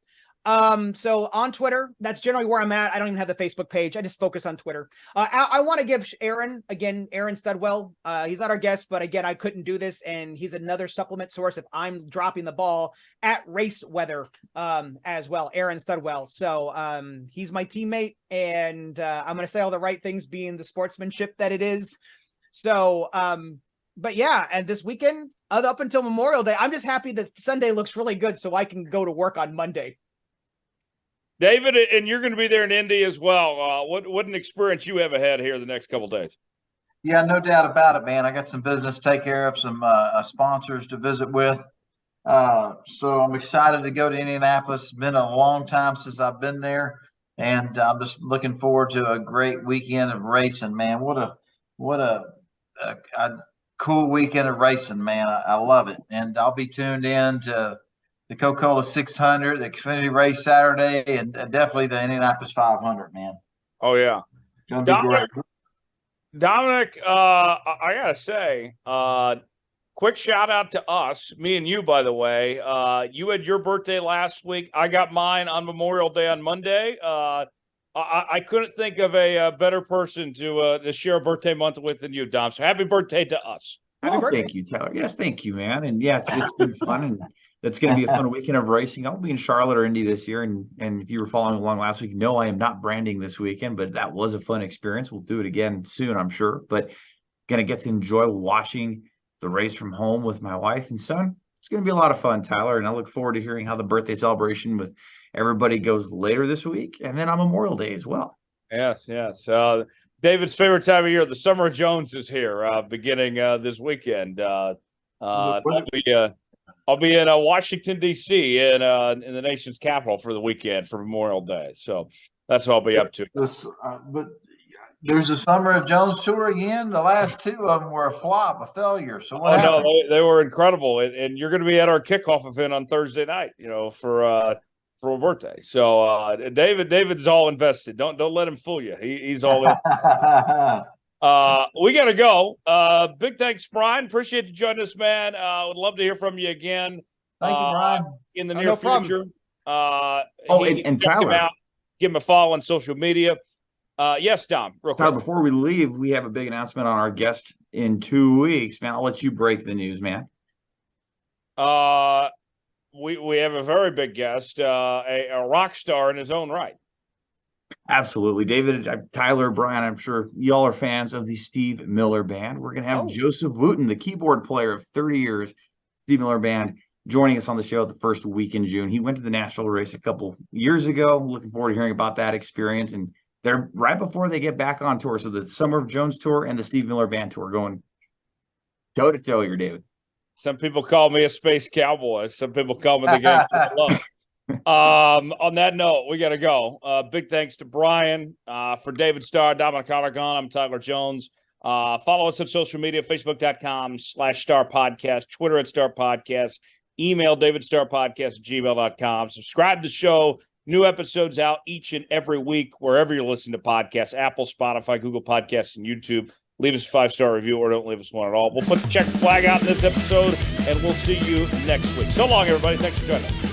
So on Twitter, that's generally where I'm at. I don't even have the Facebook page. I just focus on Twitter. I want to give Aaron Studwell. He's not our guest, but again, I couldn't do this. And he's another supplement source if I'm dropping the ball at Race Weather, as well, Aaron Studwell. So, he's my teammate and, I'm going to say all the right things being the sportsmanship that it is. So, but yeah, and this weekend up until Memorial Day, I'm just happy that Sunday looks really good so I can go to work on Monday. David, and you're going to be there in Indy as well. What an experience you have ahead here the next couple of days. Yeah, no doubt about it, man. I got some business to take care of, some sponsors to visit with. So I'm excited to go to Indianapolis. It's been a long time since I've been there, and I'm just looking forward to a great weekend of racing, man. What a cool weekend of racing, man. I love it, and I'll be tuned in to the Coca-Cola 600, the Xfinity race Saturday, and definitely the Indianapolis 500, man. Oh yeah, Gonna be great. Dominic, I gotta say, quick shout out to us, me and you, by the way. You had your birthday last week. I got mine on Memorial Day on Monday. I couldn't think of a better person to share a birthday month with than you, Dom. So happy birthday to us. Well, thank you, Tyler. Yes, thank you, man. And yeah, it's been fun, and it's going to be a fun weekend of racing. I'll be in Charlotte or Indy this year, and if you were following along last week, no, I am not branding this weekend, but that was a fun experience. We'll do it again soon, I'm sure. But going to get to enjoy watching the race from home with my wife and son. It's going to be a lot of fun, Tyler, and I look forward to hearing how the birthday celebration with everybody goes later this week, and then on Memorial Day as well. Yes. David's favorite time of year, the Summer of Jones, is here, beginning this weekend. I'll be in Washington, D.C. in the nation's capital for the weekend for Memorial Day. So that's what I'll be up to. But there's the Summer of Jones tour again. The last two of them were a failure. So what happened? No, they were incredible, and you're going to be at our kickoff event on Thursday night. For a birthday. So David's all invested. Don't let him fool you. He's all in. We gotta go. Big thanks, Brian. Appreciate you joining us, man. Would love to hear from you again. Thank you, Brian. In the near future. And Tyler, give him a follow on social media. Yes, Dom. Real quick. Tyler, before we leave, we have a big announcement on our guest in 2 weeks, man. I'll let you break the news, man. We have a very big guest, a rock star in his own right. Absolutely. David, Tyler, Brian, I'm sure y'all are fans of the Steve Miller Band. We're going to have Joseph Wooten, the keyboard player of 30 years, Steve Miller Band, joining us on the show the first week in June. He went to the Nashville race a couple years ago. Looking forward to hearing about that experience. And they're right before they get back on tour. So the Summer of Jones tour and the Steve Miller Band tour going toe-to-toe here, David. Some people call me a space cowboy. Some people call me the game of love. On that note, we got to go. Big thanks to Brian, for David Starr, Dominic Aragon. I'm Tyler Jones. Follow us on social media, facebook.com/Star Podcast, Twitter @Star Podcast, email davidstarpodcast@gmail.com. Subscribe to the show. New episodes out each and every week, wherever you're listening to podcasts, Apple, Spotify, Google Podcasts, and YouTube. Leave us a 5-star review or don't leave us one at all. We'll put the check flag out in this episode, and we'll see you next week. So long, everybody. Thanks for joining us.